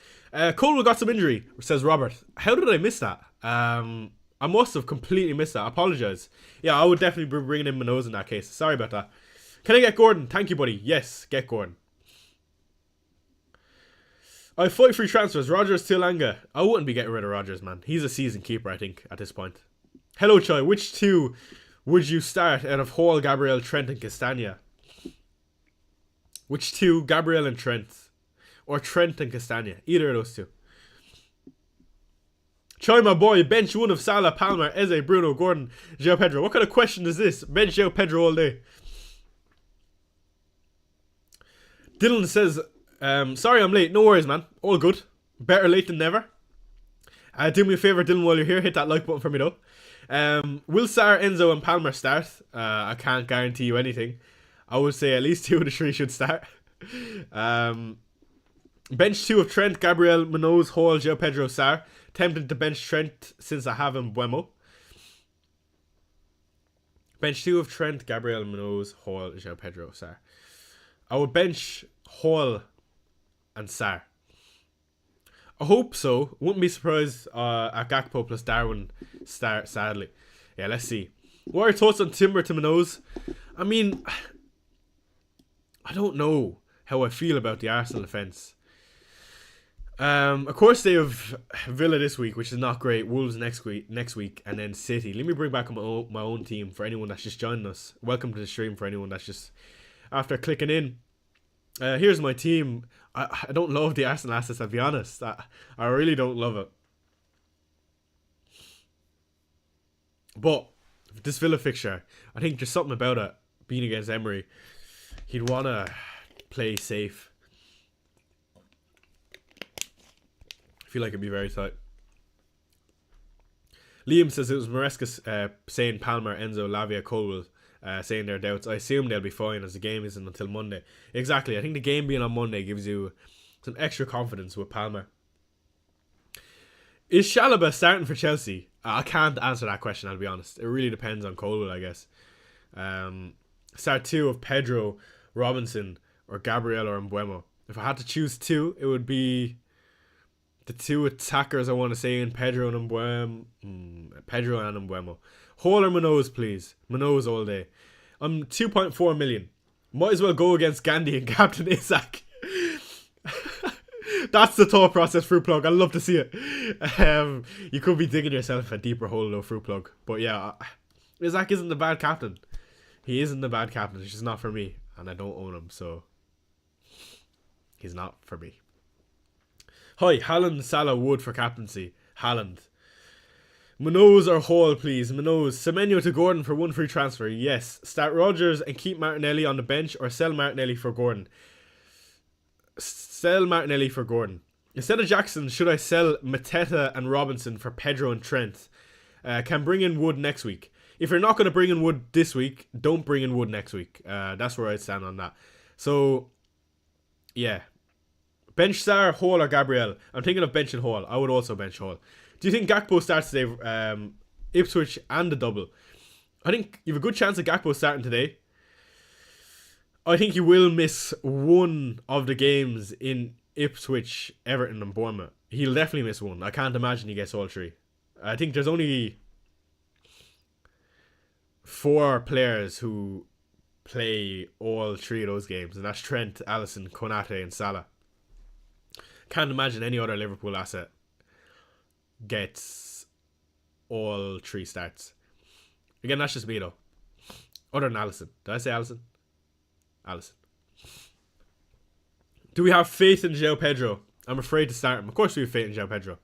Colwell got some injury, says Robert. How did I miss that? I must have completely missed that. I apologise. Yeah, I would definitely be bringing in Minoz in that case. Sorry about that. Can I get Gordon? Thank you, buddy. Yes, get Gordon. I have 40 free transfers. Rogers, Tilanga. I wouldn't be getting rid of Rogers, man. He's a season keeper, I think, at this point. Hello, Choi. Which two would you start out of Hall, Gabriel, Trent, and Castagna? Which two? Gabriel and Trent. Or Trent and Castagna. Either of those two. Choi, my boy. Bench one of Salah, Palmer, Eze, Bruno, Gordon, João Pedro. What kind of question is this? Bench João Pedro all day. Dylan says, sorry I'm late. No worries, man. All good. Better late than never. Do me a favour, Dylan, while you're here. Hit that like button for me, though. Will Sarr, Enzo, and Palmer start? I can't guarantee you anything. I would say at least 2 of the 3 should start. Bench 2 of Trent, Gabriel, Minoz, Hall, João Pedro, Sarr. Tempted to bench Trent since I have him Buemo. Bench 2 of Trent, Gabriel, Minoz, Hall, João Pedro, Sarr. I would bench Hall and Sarr. I hope so. Wouldn't be surprised at Gakpo plus Darwin start, sadly. Yeah, let's see. What are your thoughts on Timber to Minoz? I mean, I don't know how I feel about the Arsenal defence. Of course they have Villa this week, which is not great. Wolves next week, and then City. Let me bring back my own team for anyone that's just joined us. Welcome to the stream for anyone that's just after clicking in. Here's my team. I don't love the Arsenal assets, I'll be honest. I really don't love it. But this Villa fixture, I think there's something about it being against Emery. He'd want to play safe. I feel like it'd be very tight. Liam says it was Maresca saying Palmer, Enzo, Lavia, Colwell saying their doubts. I assume they'll be fine as the game isn't until Monday. Exactly. I think the game being on Monday gives you some extra confidence with Palmer. Is Chalobah starting for Chelsea? I can't answer that question, I'll be honest. It really depends on Colwell, I guess. Start 2 of Pedro, Robinson, or Gabriel or Mbuemo. If I had to choose 2, it would be the 2 attackers I want to say in Pedro and Mbuemo. Pedro and Mbuemo. Hall or Minoz, please. Minoz all day. I'm 2.4 million. Might as well go against Gandhi and Captain Isaac. That's the thought process, Fruit Plug. I'd love to see it. You could be digging yourself a deeper hole, though, Fruit Plug. But yeah, Isaac isn't the bad captain. He isn't the bad captain. It's just not for me. And I don't own him, so he's not for me. Hi, Haaland, Salah, Wood for captaincy. Haaland. Minoz or Hall, please. Minoz. Semenyo to Gordon for 1 free transfer. Yes. Start Rogers and keep Martinelli on the bench, or sell Martinelli for Gordon. Sell Martinelli for Gordon. Instead of Jackson, should I sell Mateta and Robinson for Pedro and Trent? Can bring in Wood next week. If you're not going to bring in Wood this week, don't bring in Wood next week. That's where I stand on that. So, yeah. Bench Sarr, Hall or Gabriel? I'm thinking of benching Hall. I would also bench Hall. Do you think Gakpo starts today? Ipswich and the double. I think you have a good chance of Gakpo starting today. I think he will miss one of the games in Ipswich, Everton and Bournemouth. He'll definitely miss one. I can't imagine he gets all 3. I think there's only 4 players who play all 3 of those games, and that's Trent, Alisson, Konate and Salah. Can't imagine any other Liverpool asset gets all 3 starts. Again, that's just me though. Other than Alisson. Did I say Alisson? Alisson. Do we have faith in João Pedro? I'm afraid to start him. Of course we have faith in João Pedro.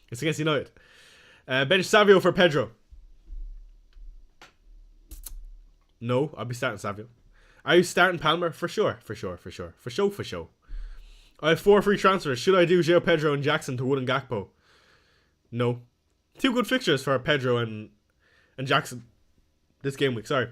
It's against United. Bench Savio for Pedro. No, I'll be starting Savio. Are you starting Palmer? For sure. For sure. I have 4 free transfers. Should I do João Pedro and Jackson to Wood and Gakpo? No. 2 good fixtures for Pedro and Jackson this game week. Sorry.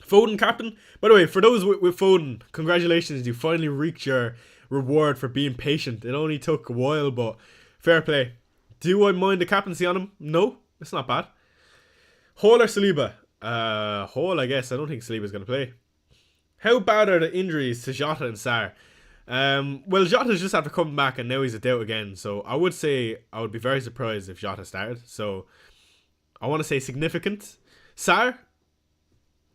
Foden captain. By the way, for those with Foden, congratulations. You finally reached your reward for being patient. It only took a while, but fair play. Do I mind the captaincy on him? No, it's not bad. Hall or Saliba? Hall, I guess. I don't think Saliba's going to play. How bad are the injuries to Jota and Sarr? Well, Jota's just after coming back and now he's a doubt again. So I would say I would be very surprised if Jota started. So I want to say significant. Sarr?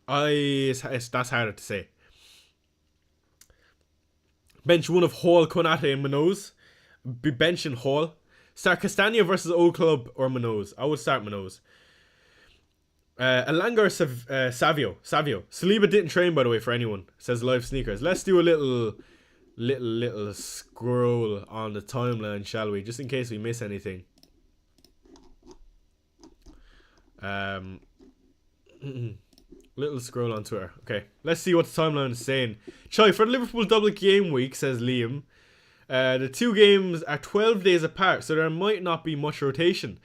That's harder to say. Bench one of Hall, Konate and Manoz. Be benching Hall. Start Castagna versus Old Club or Manoz. I would start Manoz. Elanga or Savio. Saliba didn't train, by the way, for anyone. Says Live Sneakers. Let's do a little scroll on the timeline, shall we? Just in case we miss anything. Little scroll on Twitter. Okay, let's see what the timeline is saying. Choi, for the Liverpool double game week, says Liam. The two games are 12 days apart, so there might not be much rotation.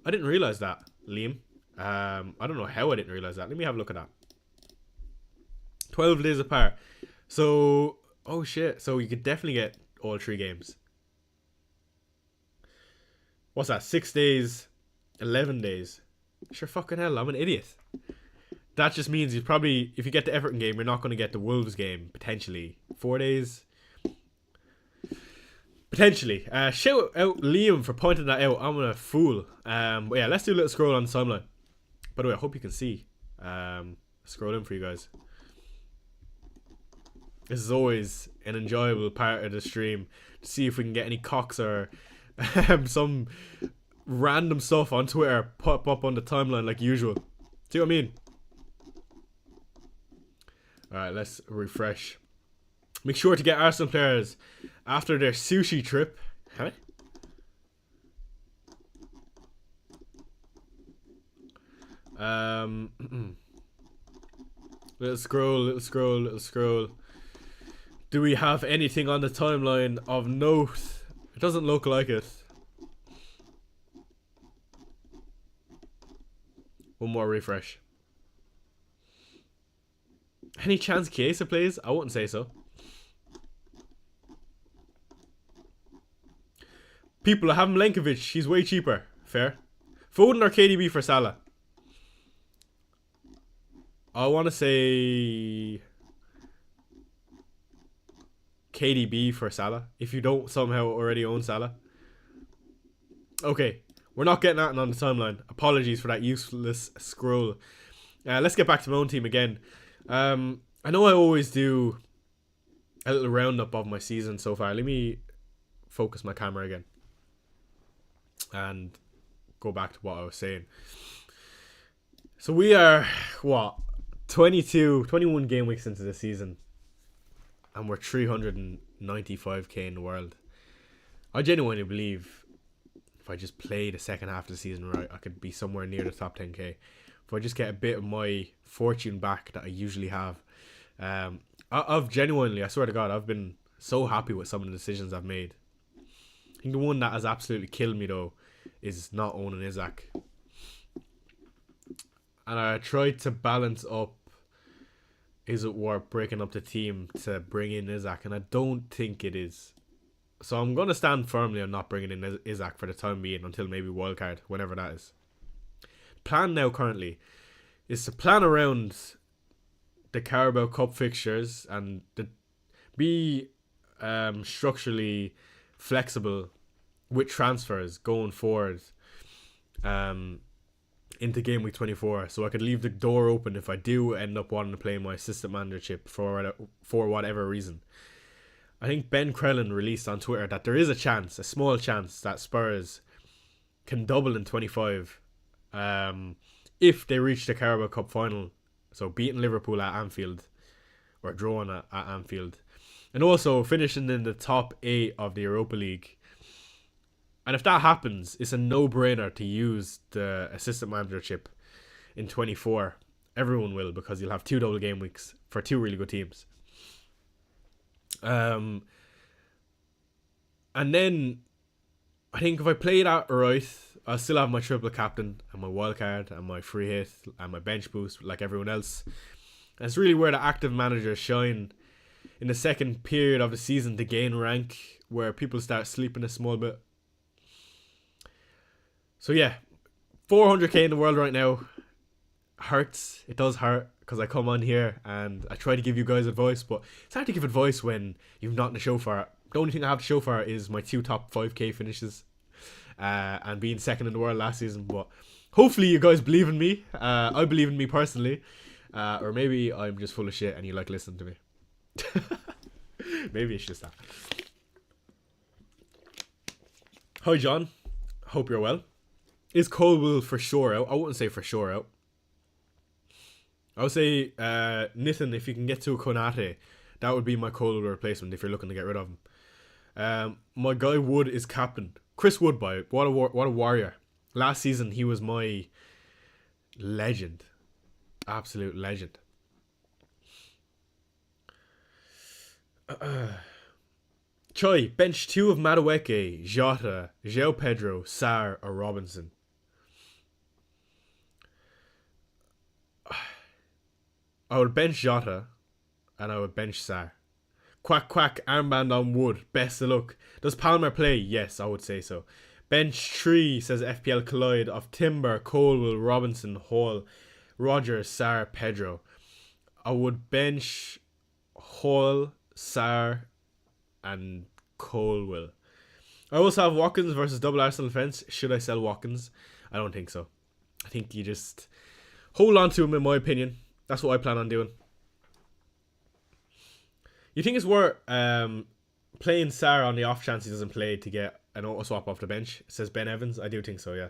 I didn't realise that, Liam. I don't know how I didn't realise that. Let me have a look at that. 12 days apart. So, oh shit. So you could definitely get all 3 games. What's that? 6 days, 11 days. Sure fucking hell, I'm an idiot. That just means you probably, if you get the Everton game, you're not going to get the Wolves game, potentially. 4 days? Potentially. Shout out Liam for pointing that out. I'm a fool. But yeah, let's do a little scroll on the timeline. By the way, I hope you can see. Scroll in for you guys. This is always an enjoyable part of the stream. To see if we can get any cocks or some random stuff on Twitter pop up on the timeline like usual. See what I mean? Alright, let's refresh. Make sure to get Arsenal players after their sushi trip. Huh? Little scroll. Do we have anything on the timeline of note? It doesn't look like it. One more refresh. Any chance Chiesa plays? I wouldn't say so. People, I have Milenkovic. He's way cheaper. Fair. Foden or KDB for Salah? I want to say KDB for Salah. If you don't somehow already own Salah. Okay. We're not getting that on the timeline. Apologies for that useless scroll. Let's get back to my own team again. I know I always do a little roundup of my season so far. Let me focus my camera again and go back to what I was saying. So we are, what, 21 game weeks into the season, and we're 395k in the world. I genuinely believe if I just play the second half of the season right, I could be somewhere near the top 10k. If I just get a bit of my fortune back that I usually have. I've genuinely, I swear to God, I've been so happy with some of the decisions I've made. I think the one that has absolutely killed me though is not owning Isaac. And I tried to balance up, is it worth breaking up the team to bring in Isaac? And I don't think it is. So I'm going to stand firmly on not bringing in Isaac for the time being until maybe wildcard, whenever that is. Plan now currently is to plan around the Carabao Cup fixtures and be structurally flexible with transfers going forward into game week 24, so I could leave the door open if I do end up wanting to play my assistant managership for whatever reason. I think Ben Crellin released on Twitter that there is a chance, a small chance, that Spurs can double in 25 if they reach the Carabao Cup final. So beating Liverpool at Anfield or drawing at Anfield, and also finishing in the top 8 of the Europa League. And if that happens, it's a no-brainer to use the assistant managership in 24. Everyone will, because you'll have 2 double game weeks for 2 really good teams. And then I think if I play that right, I'll still have my triple captain and my wildcard and my free hit and my bench boost like everyone else. And it's really where the active managers shine. in the second period of the season to gain rank, where people start sleeping a small bit. So yeah, 400k in the world right now hurts. It does hurt because I come on here and I try to give you guys advice, but it's hard to give advice when you've nothing to show for it. The only thing I have to show for it is my 2 top 5k finishes and being second in the world last season. But hopefully you guys believe in me. I believe in me personally. Or maybe I'm just full of shit and you like listening to me. Maybe it's just that. Hi John, hope you're well. Is Colwell for sure out? I wouldn't say for sure out. I would say Nitin, if you can get to a Konate, that would be my Colwell replacement if you're looking to get rid of him. My guy Wood is captain. Chris Wood, what a warrior. Last season he was my legend. Absolute legend. Choi, bench 2 of Madueke, Jota, João Pedro, Sarr or Robinson. I would bench Jota and I would bench Sarr. Quack quack, armband on Wood, best of luck. Does Palmer play? Yes, I would say so. Bench 3, says FPL Collide, of Timber, Colwell, Robinson, Hall, Rogers, Sarr, Pedro. I would bench Hall, Sarr and Colwell. I also have Watkins versus double Arsenal defence. Should I sell Watkins? I don't think so. I think you just hold on to him, in my opinion. That's what I plan on doing. You think it's worth playing Sarr on the off chance he doesn't play to get an auto swap off the bench? Says Ben Evans. I do think so, yeah.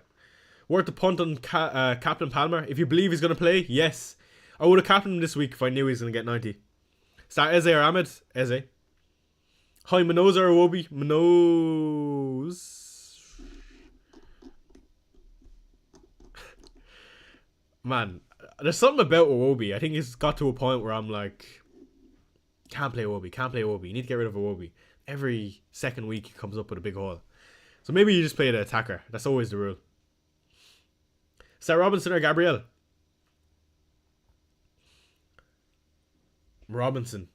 Worth the punt on Captain Palmer. If you believe he's going to play, yes. I would have captained him this week if I knew he was going to get 90. Start Eze or Ahmed? Eze. Hi, Minoz or Iwobi? Minoz. Man, there's something about Iwobi. I think he's got to a point where I'm like, can't play Iwobi, can't play Iwobi. You need to get rid of Iwobi. Every second week he comes up with a big haul. So maybe you just play the attacker. That's always the rule. Start Robinson or Gabriel? Robinson.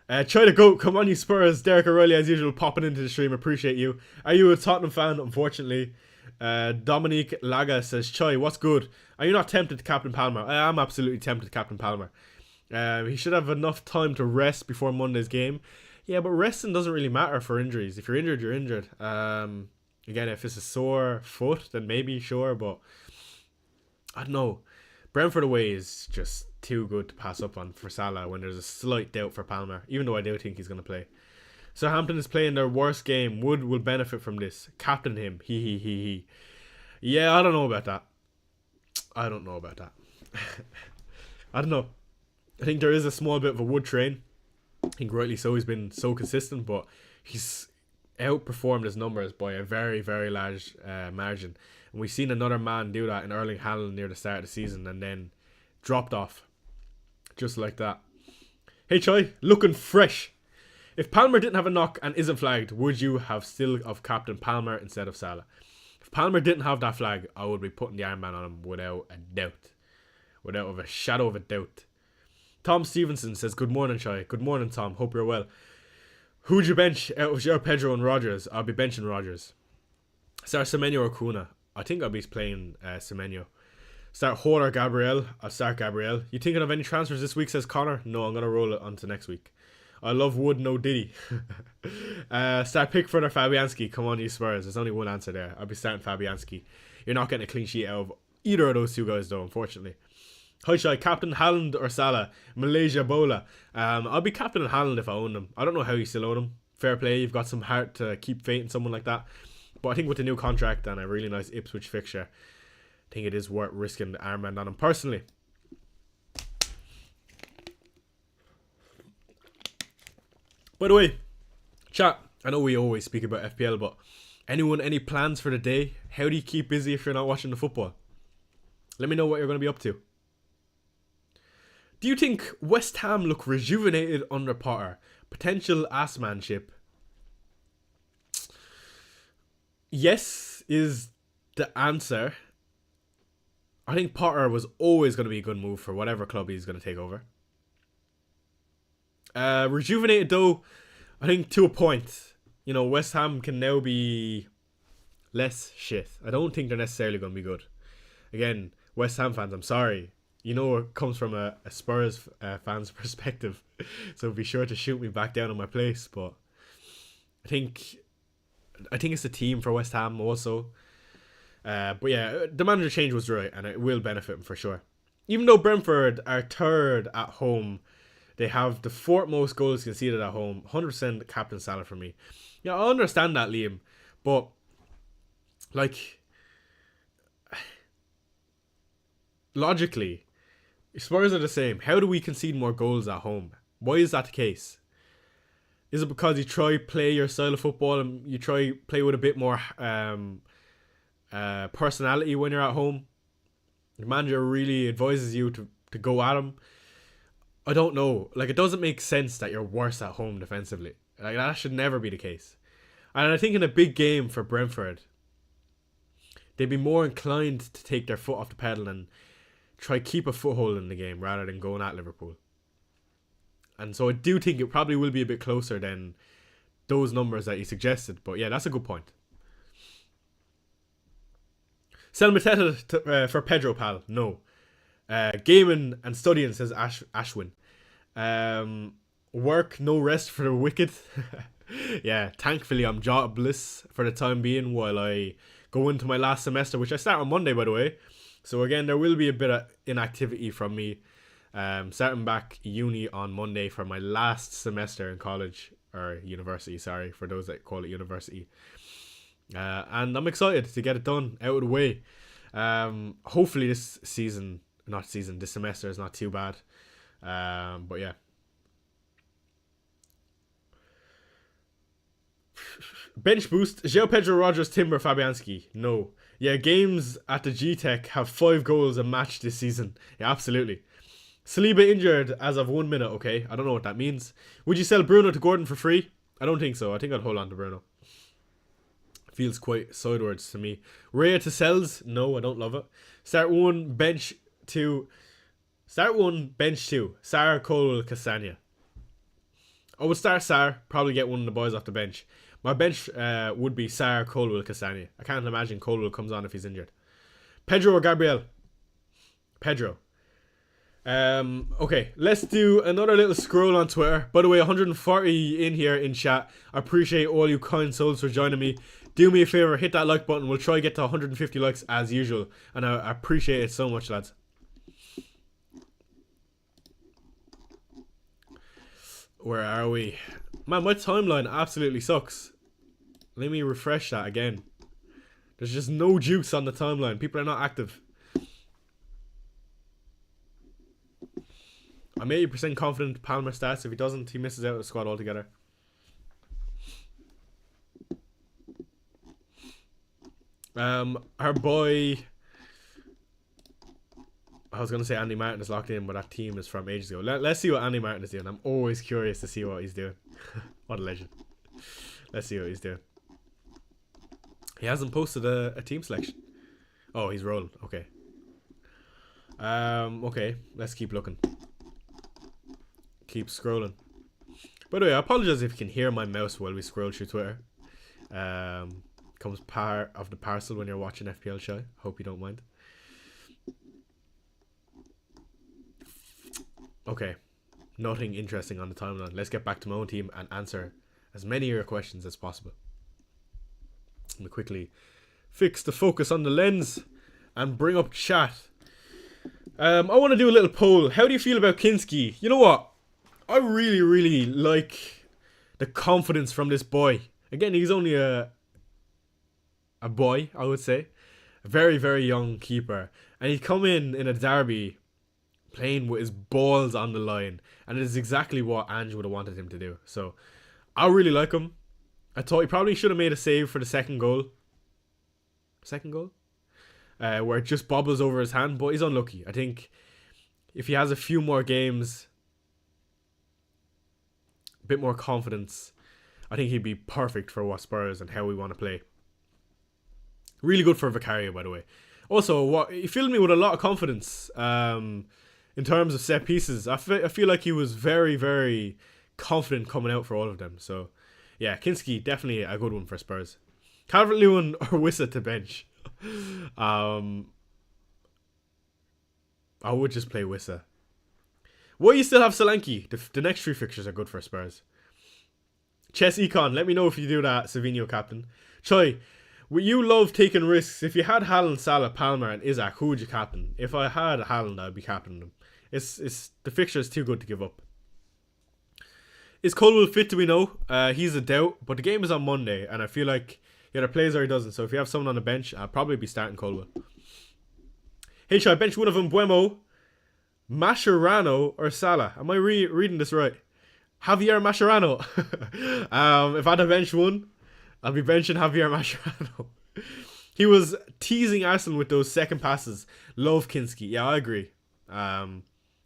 Try to go. Come on, you Spurs. Derek O'Reilly, as usual, popping into the stream. Appreciate you. Are you a Tottenham fan? Unfortunately. Dominique Laga says, Choi, what's good? Are you not tempted to Captain Palmer? I am absolutely tempted to Captain Palmer. He should have enough time to rest before Monday's game. Yeah, but resting doesn't really matter for injuries. If you're injured, you're injured. Again, if it's a sore foot, then maybe, sure, but I don't know. Brentford away is just too good to pass up on for Salah when there's a slight doubt for Palmer, even though I do think he's going to play. Southampton is playing their worst game. Wood will benefit from this. Captain him. He. Yeah, I don't know about that. I don't know. I think there is a small bit of a Wood train. I think rightly so. He's been so consistent, but he's outperformed his numbers by a very, very large margin. And we've seen another man do that in Erling Haaland near the start of the season and then dropped off. Just like that. Hey Choi, looking fresh. If Palmer didn't have a knock and isn't flagged, would you have still of Captain Palmer instead of Salah? If Palmer didn't have that flag, I would be putting the armband on him without a doubt. Without a shadow of a doubt. Tom Stevenson says, good morning, Choi. Good morning, Tom. Hope you're well. Who'd you bench out of João Pedro and Rogers? I'll be benching Rogers. Start Semenyo or Kuna? I think I'll be playing Semenyo. Start Hall or Gabriel? I'll start Gabriel. You thinking of any transfers this week, says Connor? No, I'm going to roll it onto next week. I love Wood, no Diddy. Start Pickford or Fabianski? Come on, you Spurs. There's only one answer there. I'll be starting Fabianski. You're not getting a clean sheet out of either of those two guys, though, unfortunately. Hi, Shai. Captain Haaland or Salah? Malaysia Bola. I'll be captain Haaland if I own him. I don't know how you still own him. Fair play. You've got some heart to keep faith in someone like that. But I think with the new contract and a really nice Ipswich fixture, I think it is worth risking the armband on him personally. By the way, chat, I know we always speak about FPL, but anyone, any plans for the day? How do you keep busy if you're not watching the football? Let me know what you're going to be up to. Do you think West Ham look rejuvenated under Potter? Potential assmanship? Yes is the answer. I think Potter was always going to be a good move for whatever club he's going to take over. Rejuvenated though, I think to a point. You know, West Ham can now be less shit. I don't think they're necessarily going to be good. Again, West Ham fans, I'm sorry. You know, it comes from a Spurs fan's perspective, so be sure to shoot me back down on my place. But I think it's the team for West Ham also. But yeah, the manager change was right, and it will benefit them for sure. Even though Brentford are third at home, they have the fourth most goals conceded at home. 100% captain Salah for me. Yeah, I understand that, Liam, but like logically, Spurs are the same. How do we concede more goals at home? Why is that the case? Is it because you try play your style of football and you try play with a bit more personality when you're at home? The manager really advises you to go at him. I don't know. Like, it doesn't make sense that you're worse at home defensively. Like, that should never be the case. And I think in a big game for Brentford, they'd be more inclined to take their foot off the pedal and try keep a foothold in the game rather than going at Liverpool. And so I do think it probably will be a bit closer than those numbers that you suggested. But yeah, that's a good point. Sell Mateta for Pedro, pal. No. Gaming and studying, says Ashwin. Work, no rest for the wicked. Yeah, thankfully I'm jobless for the time being while I go into my last semester, which I start on Monday, by the way. So again, there will be a bit of inactivity from me. Starting back uni on Monday for my last semester in college, or university, sorry, for those that call it university. And I'm excited to get it done, out of the way. Hopefully this semester is not too bad. But yeah. Bench boost, João Pedro, Rogers, Timber, Fabianski. No. Yeah, games at the G-Tech have 5 goals a match this season. Yeah, absolutely. Saliba injured as of 1 minute. Okay, I don't know what that means. Would you sell Bruno to Gordon for free? I don't think so. I think I'd hold on to Bruno. Feels quite sideways to me. Raya to sells? No, I don't love it. Start 1, bench 2. Start 1, bench 2. Sarr, Cole, Castagna. I would start Sarr. Probably get one of the boys off the bench. My bench would be Sarr, Colwell, Castagna. I can't imagine Colwell comes on if he's injured. Pedro or Gabriel? Pedro. Okay, let's do another little scroll on Twitter. By the way, 140 in here in chat. I appreciate all you kind souls for joining me. Do me a favour, hit that like button. We'll try to get to 150 likes as usual. And I appreciate it so much, lads. Where are we? Man, my timeline absolutely sucks. Let me refresh that again. There's just no juice on the timeline. People are not active. I'm 80% confident Palmer starts. If he doesn't, he misses out of the squad altogether. Our boy... I was going to say Andy Martin is locked in, but that team is from ages ago. Let's see what Andy Martin is doing. I'm always curious to see what he's doing. What a legend. Let's see what he's doing. He hasn't posted a team selection. Oh, he's rolling. Okay. Okay, let's keep looking. Keep scrolling. By the way, I apologize if you can hear my mouse while we scroll through Twitter. Comes part of the parcel when you're watching FPL Shy. Hope you don't mind. Okay, nothing interesting on the timeline. Let's get back to my own team and answer as many of your questions as possible. Let me quickly fix the focus on the lens and bring up chat. I want to do a little poll. How do you feel about Kinski? You know what? I really, really like the confidence from this boy. Again, he's only a boy, I would say. A very, very young keeper. And he'd come in a derby playing with his balls on the line, and it is exactly what Ange would have wanted him to do. So I really like him. I thought he probably should have made a save for the second goal, where it just bobbles over his hand, but he's unlucky. I think if he has a few more games, a bit more confidence, I think he'd be perfect for what Spurs and how we want to play. Really good for Vicario, by the way. Also, he filled me with a lot of confidence. In terms of set pieces, I feel like he was very, very confident coming out for all of them. So, yeah, Kinski, definitely a good one for Spurs. Calvert-Lewin or Wissa to bench. I would just play Wissa. Why you still have Solanke? The next 3 fixtures are good for Spurs. Chess Econ, let me know if you do that, Savinho captain. Choi, you love taking risks. If you had Haaland, Salah, Palmer, and Isaac, who would you captain? If I had Haaland, I'd be captaining them. It's the fixture is too good to give up. Is Colwell fit? Do we know? He's a doubt, but the game is on Monday, and I feel like he either plays or he doesn't. So if you have someone on the bench, I'll probably be starting Colwell. Hey, should I bench one of them? Buemo, Mascherano, or Salah? Am I reading this right? Javier Mascherano. If I had to bench one, I'll be benching Javier Mascherano. He was teasing Arsenal with those second passes. Love Kinski. Yeah, I agree.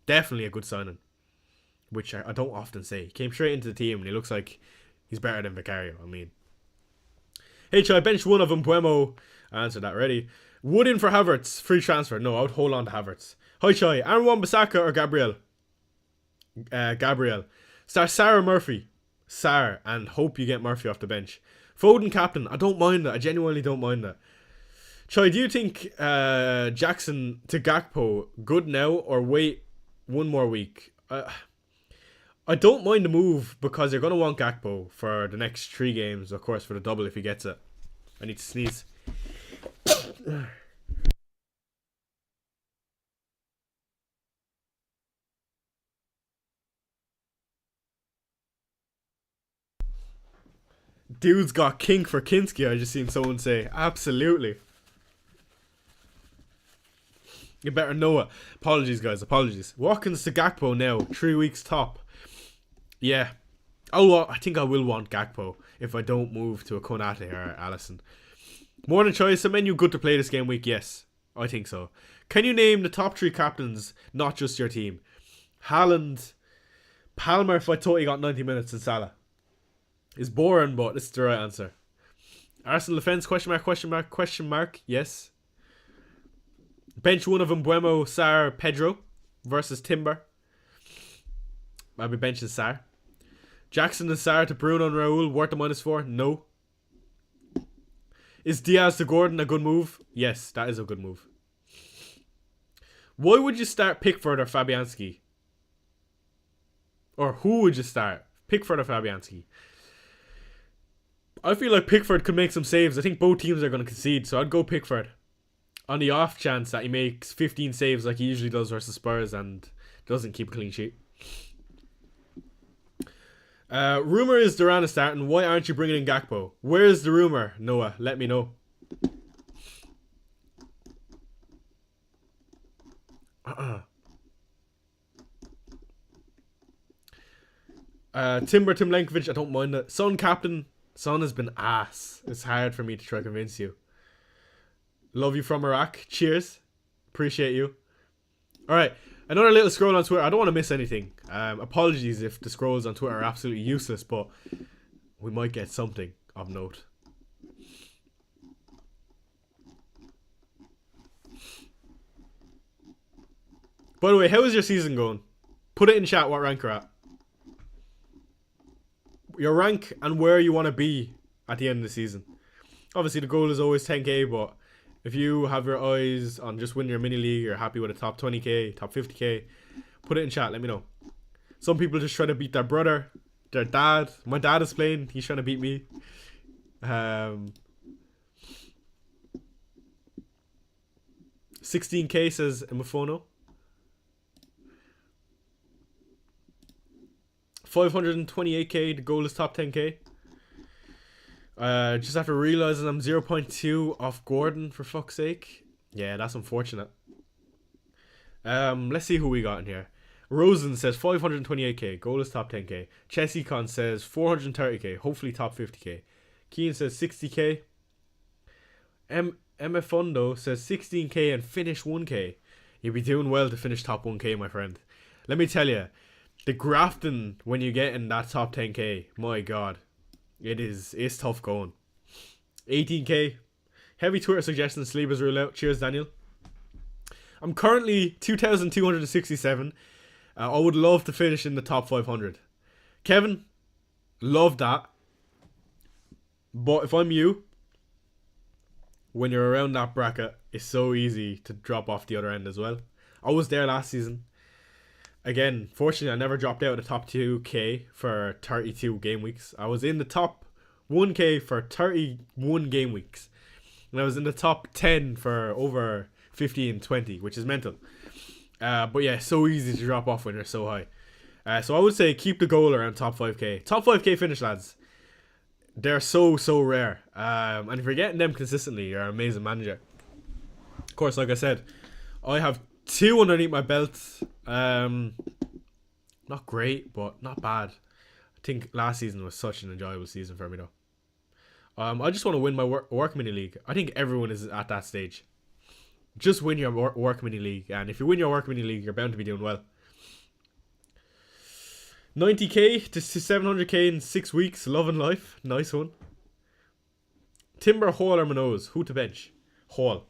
Definitely a good signing, which I don't often say. He came straight into the team and he looks like he's better than Vicario. I mean, hey, should I bench one of them? Buemo. I answered that already. Wood in for Havertz. Free transfer. No, I would hold on to Havertz. Hi, Choi. Aaron Wan-Bissaka or Gabriel? Gabriel. Start Sarr or Murphy? Sarr. And hope you get Murphy off the bench. Foden captain. I don't mind that. I genuinely don't mind that. Choi, do you think Jackson to Gakpo good now or wait one more week? I don't mind the move because you're going to want Gakpo for the next 3 games, of course, for the double if he gets it. I need to sneeze. Dude's got kink for Kinski, I just seen someone say. Absolutely. You better know it. Apologies, guys. Apologies. Watkins to Gakpo now. 3 weeks top. Yeah. I think I will want Gakpo if I don't move to a Konate or Allison. Morning choice. A menu good to play this game week? Yes. I think so. Can you name the top 3 captains, not just your team? Haaland, Palmer if I thought he got 90 minutes, and Salah. It's boring, but this is the right answer. Arsenal defense, question mark, question mark, question mark. Yes. Bench one of them, Buemo, Sarr, Pedro versus Timber. I'll be benching Sarr. Jackson and Sarr to Bruno and Raul, worth the -4? No. Is Diaz to Gordon a good move? Yes, that is a good move. Why would you start Pickford or Fabianski? Or who would you start? Pickford or Fabianski? I feel like Pickford could make some saves. I think both teams are going to concede, so I'd go Pickford. On the off chance that he makes 15 saves like he usually does versus Spurs and doesn't keep a clean sheet. Rumour is Duran is starting. Why aren't you bringing in Gakpo? Where is the rumour, Noah? Let me know. Timber, Tim Lenkovic, I don't mind it. Son captain. Son has been ass. It's hard for me to try to convince you. Love you from Iraq. Cheers. Appreciate you. Alright. Another little scroll on Twitter. I don't want to miss anything. Apologies if the scrolls on Twitter are absolutely useless, but we might get something of note. By the way, how is your season going? Put it in chat what rank you're at. Your rank and where you want to be at the end of the season. Obviously the goal is always 10k, but if you have your eyes on just winning your mini league, you're happy with a top 20k, top 50k, put it in chat, let me know. Some people just try to beat their brother, their dad. My dad is playing, he's trying to beat me. 16k says Imafono. 528k, the goal is top 10k. Just after realizing I'm 0.2 off Gordon, for fuck's sake. Yeah, that's unfortunate. Let's see who we got in here. Rosen says 528k, goal is top 10k. Chessicon says 430k, hopefully top 50k. Keen says 60k. MFundo says 16k and finish 1k. You'll be doing well to finish top 1k, my friend. Let me tell you, the grafting when you get in that top 10k, my god, it's tough going. 18k. Heavy Twitter suggestions, Sleepers rule out. Cheers, Daniel. I'm currently 2,267. I would love to finish in the top 500. Kevin, love that. But if I'm you, when you're around that bracket, it's so easy to drop off the other end as well. I was there last season. Again, fortunately, I never dropped out of the top 2k for 32 game weeks. I was in the top 1k for 31 game weeks. And I was in the top 10 for over 15, 20, which is mental. But yeah, so easy to drop off when you're so high. So I would say keep the goal around top 5k. Top 5k finish, lads. They're so rare. And if you're getting them consistently, you're an amazing manager. Of course, like I said, I have 2 underneath my belt. Not great, but not bad. I think last season was such an enjoyable season for me though. I just want to win my work mini league. I think everyone is at that stage. Just win your work mini league, and if you win your work mini league, you're bound to be doing well. 90k to 700k in 6 weeks. Love and life. Nice one. Timber, Hall or Minoz? Who to bench? Hall.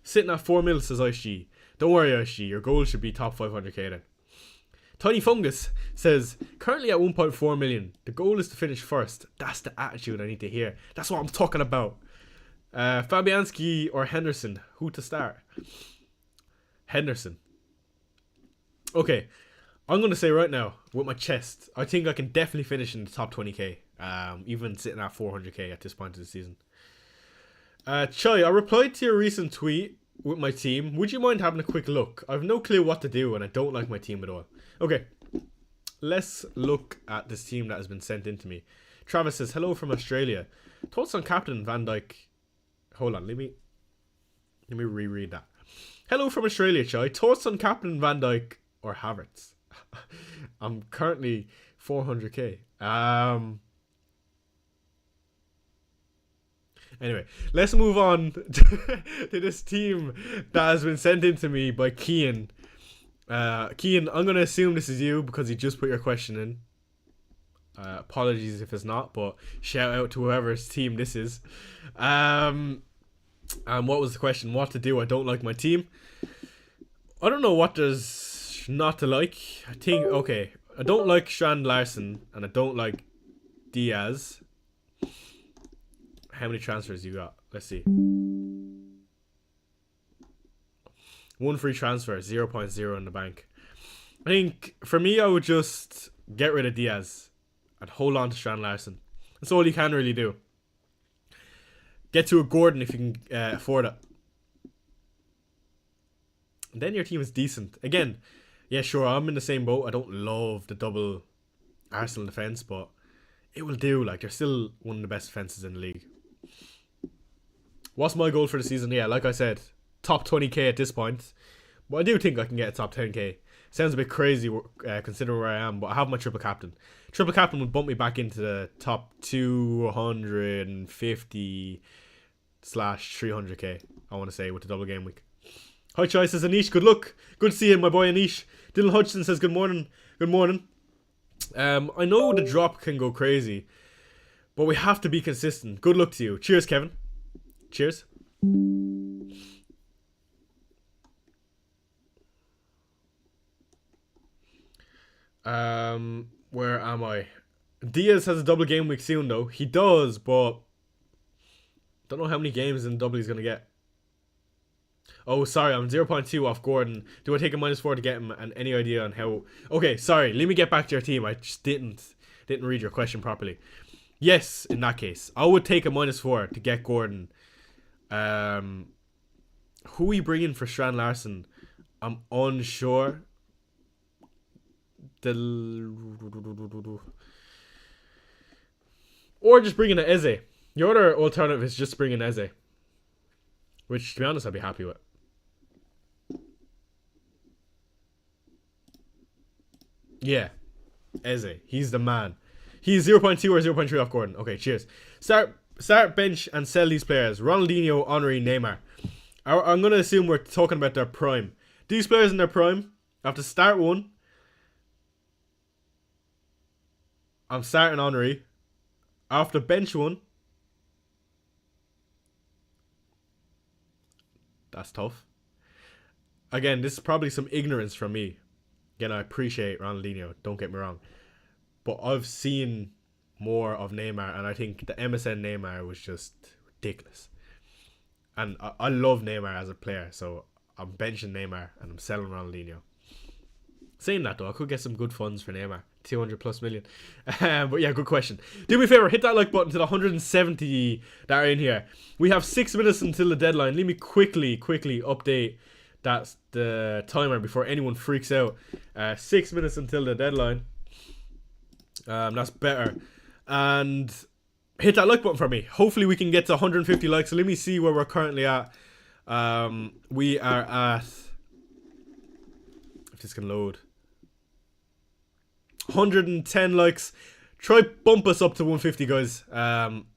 Sitting at 4 mil, says ISG. Don't worry, ISG. Your goal should be top 500k then. Tiny Fungus says, currently at 1.4 million. The goal is to finish first. That's the attitude I need to hear. That's what I'm talking about. Fabianski or Henderson? Who to start? Henderson. Okay. I'm going to say right now, with my chest, I think I can definitely finish in the top 20k. Even sitting at 400k at this point of the season. Chai, I replied to your recent tweet with my team. Would you mind having a quick look? I have no clue what to do and I don't like my team at all. Okay, let's look at this team that has been sent in to me. Travis says, hello from Australia. Thoughts on Captain Van Dijk? Hold on, let me reread that. Hello from Australia, Chai. Thoughts on Captain Van Dijk or Havertz? I'm currently 400k. Anyway, let's move on to this team that has been sent in to me by Kian. Kian, I'm going to assume this is you because you just put your question in. Apologies if it's not, but shout out to whoever's team this is. And what was the question? What to do? I don't like my team. I don't know what there's not to like. I think, okay, I don't like Strand Larson and I don't like Diaz. How many transfers you got? Let's see. 1 free transfer, 0.0 in the bank. I think for me, I would just get rid of Diaz and hold on to Strand Larson. That's all you can really do. Get to a Gordon if you can afford it. And then your team is decent. Again, yeah, sure, I'm in the same boat. I don't love the double Arsenal defence, but it will do. Like, they're still one of the best defences in the league. What's my goal for the season? Yeah, like I said, top 20k at this point. But I do think I can get a top 10k. Sounds a bit crazy considering where I am, but I have my triple captain. Triple captain would bump me back into the top 250/300k, I want to say, with the double game week. Hi, Chai says Anish, good luck. Good to see you, my boy Anish. Dylan Hudson says good morning. Good morning. I know the drop can go crazy, but we have to be consistent. Good luck to you. Cheers, Kevin. Cheers. Where am I? Diaz has a double game week soon though. He does, but don't know how many games in double he's gonna get. Oh, sorry, I'm 0.2 off Gordon. Do I take a -4 to get him? And any idea on how? Okay, sorry. Let me get back to your team. I just didn't read your question properly. Yes, in that case, I would take a -4 to get Gordon. Who are you bringing for Strand Larson? I'm unsure. Or just bringing an Eze. Your other alternative is just bringing Eze, which, to be honest, I'd be happy with. Yeah, Eze. He's the man. He's 0.2 or 0.3 off Gordon. Okay, cheers. Start, bench, and sell these players. Ronaldinho, Henry, Neymar. I'm going to assume we're talking about their prime. These players in their prime, I have to start one. I'm starting Henry. I have to bench one. That's tough. Again, this is probably some ignorance from me. Again, I appreciate Ronaldinho. Don't get me wrong. but I've seen more of Neymar, and I think the MSN Neymar was just ridiculous. And I love Neymar as a player, so I'm benching Neymar and I'm selling Ronaldinho. Saying that though, I could get some good funds for Neymar, 200 plus million. But yeah, good question. Do me a favor, hit that like button to the 170 that are in here. We have 6 minutes until the deadline. Let me quickly update that's the timer before anyone freaks out. 6 minutes until the deadline. That's better. And hit that like button for me. Hopefully we can get to 150 likes. So let me see where we're currently at. We are at, if this can load, 110 likes. Try bump us up to 150, guys.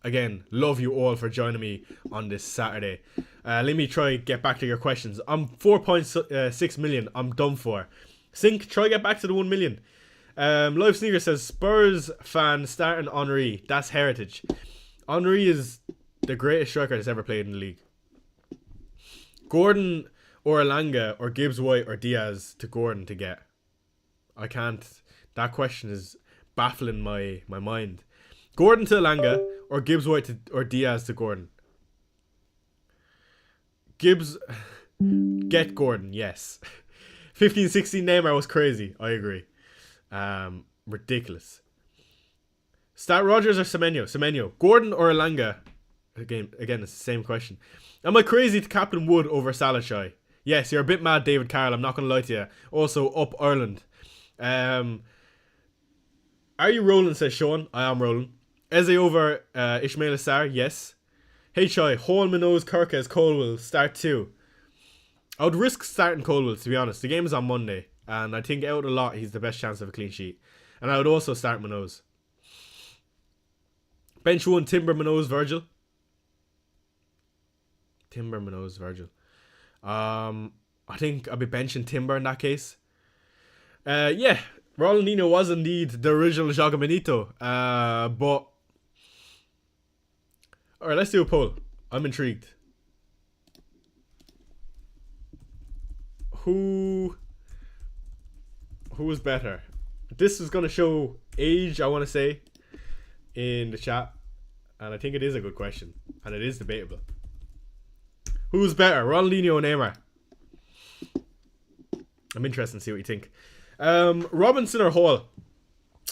Again, love you all for joining me on this Saturday. Let me try get back to your questions. I'm 4.6 million. I'm done for. Sync, try get back to the 1 million. Live Sneaker says Spurs fan starting Henry. That's heritage. Henry is the greatest striker that's ever played in the league. Gordon or Elanga or Gibbs White or Diaz to Gordon to get. I can't. That question is baffling my mind. Gordon to Elanga or Gibbs White to, or Diaz to Gordon. Gibbs, get Gordon, yes. 15-16 Neymar was crazy. I agree. Ridiculous. Stat Rogers or Semenyo? Semenyo. Gordon or Elanga? Again, it's the same question. Am I crazy to captain Wood over Salah Shy? Yes, you're a bit mad, David Carroll. I'm not going to lie to you. Also, up Ireland. Are you rolling, says Sean. I am rolling. Eze over Ismail Assar? Yes. HI, Hall, Minoz, Kirkes, Colwell, start 2. I would risk starting Colwell, to be honest. The game is on Monday, and I think out a lot, he's the best chance of a clean sheet. And I would also start Minoz. Bench 1, Timber, Minoz, Virgil. Timber, Minoz, Virgil. I think I'll be benching Timber in that case. Yeah, Ronaldinho was indeed the original Joga Bonito. But alright, let's do a poll. I'm intrigued. Who is better? This is gonna show age, I wanna say, in the chat. And I think it is a good question. And it is debatable. Who's better? Ronaldinho or Neymar? I'm interested to see what you think. Robinson or Hall?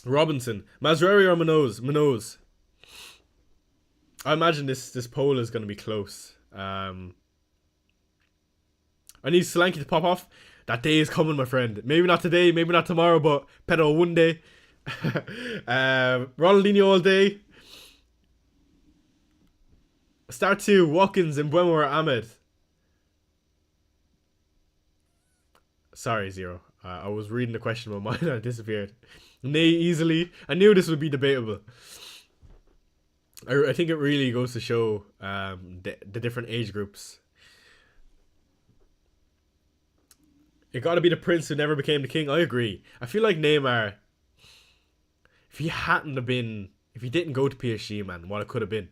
Robinson. Mazraoui or Minoz? Minoz. I imagine this poll is going to be close. I need Solanke to pop off. That day is coming, my friend. Maybe not today, maybe not tomorrow, but pedo one day. Ronaldinho all day. Start 2, Watkins, Mbeumo or Ahmed? Sorry, Zero. I was reading the question in my mind and I disappeared. Nay, easily. I knew this would be debatable. I think it really goes to show the different age groups. It got to be the prince who never became the king. I agree. I feel like Neymar, if he didn't go to PSG, man, what it could have been.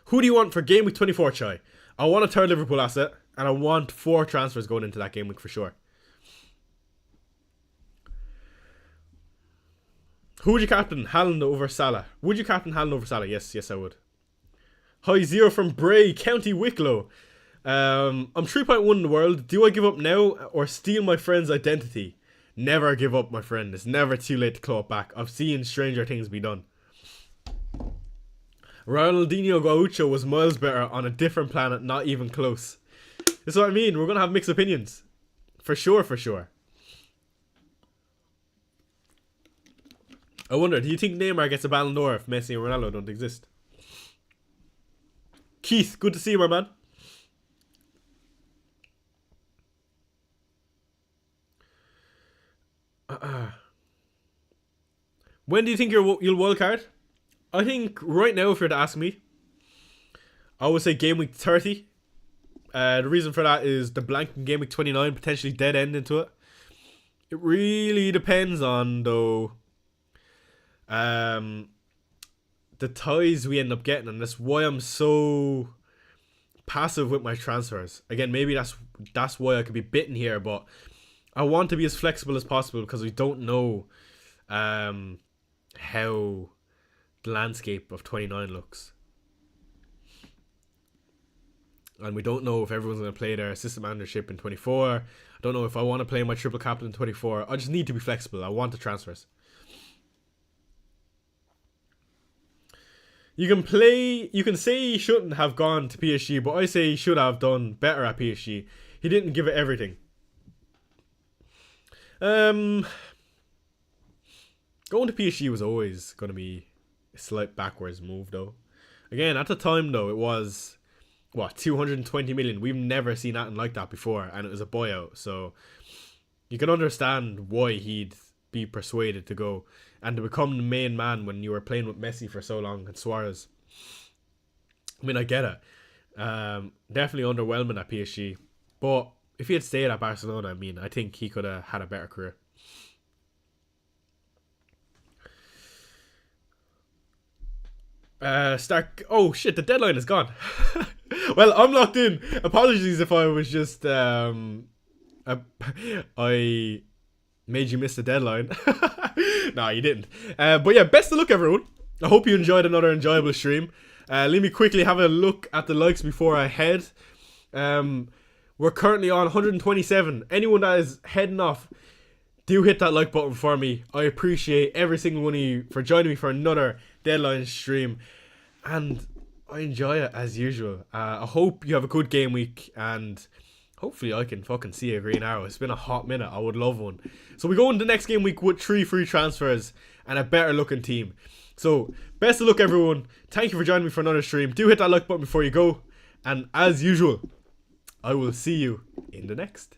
Who do you want for game week 24, Chai? I want a third Liverpool asset, and I want 4 transfers going into that game week for sure. Who would you captain? Haaland over Salah. Would you captain Haaland over Salah? Yes, I would. Hi, Zero from Bray, County Wicklow. I'm 3.1 in the world. Do I give up now or steal my friend's identity? Never give up, my friend. It's never too late to claw it back. I've seen stranger things be done. Ronaldinho Gaucho was miles better on a different planet, not even close. This is what I mean. We're going to have mixed opinions. For sure. I wonder, do you think Neymar gets a Ballon d'Or if Messi and Ronaldo don't exist? Keith, good to see you, my man. When do you think you'll wildcard? I think right now, if you're to ask me, I would say game week 30. The reason for that is the blank in game week 29, potentially dead end into it. It really depends on, though, the ties we end up getting, and that's why I'm so passive with my transfers. Again, maybe that's why I could be bitten here, but I want to be as flexible as possible because we don't know how the landscape of 29 looks. And we don't know if everyone's going to play their assistant managership in 24. I don't know if I want to play my triple captain in 24. I just need to be flexible. I want the transfers. You can say he shouldn't have gone to PSG, but I say he should have done better at PSG. He didn't give it everything. Going to PSG was always going to be a slight backwards move, though. Again, at the time, though, it was, 220 million. We've never seen anything like that before, and it was a buyout. So you can understand why he'd be persuaded to go and to become the main man when you were playing with Messi for so long and Suarez. I mean, I get it. Definitely underwhelming at PSG. But if he had stayed at Barcelona, I mean, I think he could have had a better career. Oh shit, the deadline is gone. Well, I'm locked in. Apologies if I was just I made you miss the deadline. Nah, you didn't. But yeah, best of luck, everyone. I hope you enjoyed another enjoyable stream. Let me quickly have a look at the likes before I head. We're currently on 127. Anyone that is heading off, do hit that like button for me. I appreciate every single one of you for joining me for another deadline stream. And I enjoy it as usual. I hope you have a good game week, and hopefully I can fucking see a green arrow. It's been a hot minute. I would love one. So we go into the next game week with 3 free transfers and a better looking team. So best of luck, everyone. Thank you for joining me for another stream. Do hit that like button before you go. And as usual, I will see you in the next.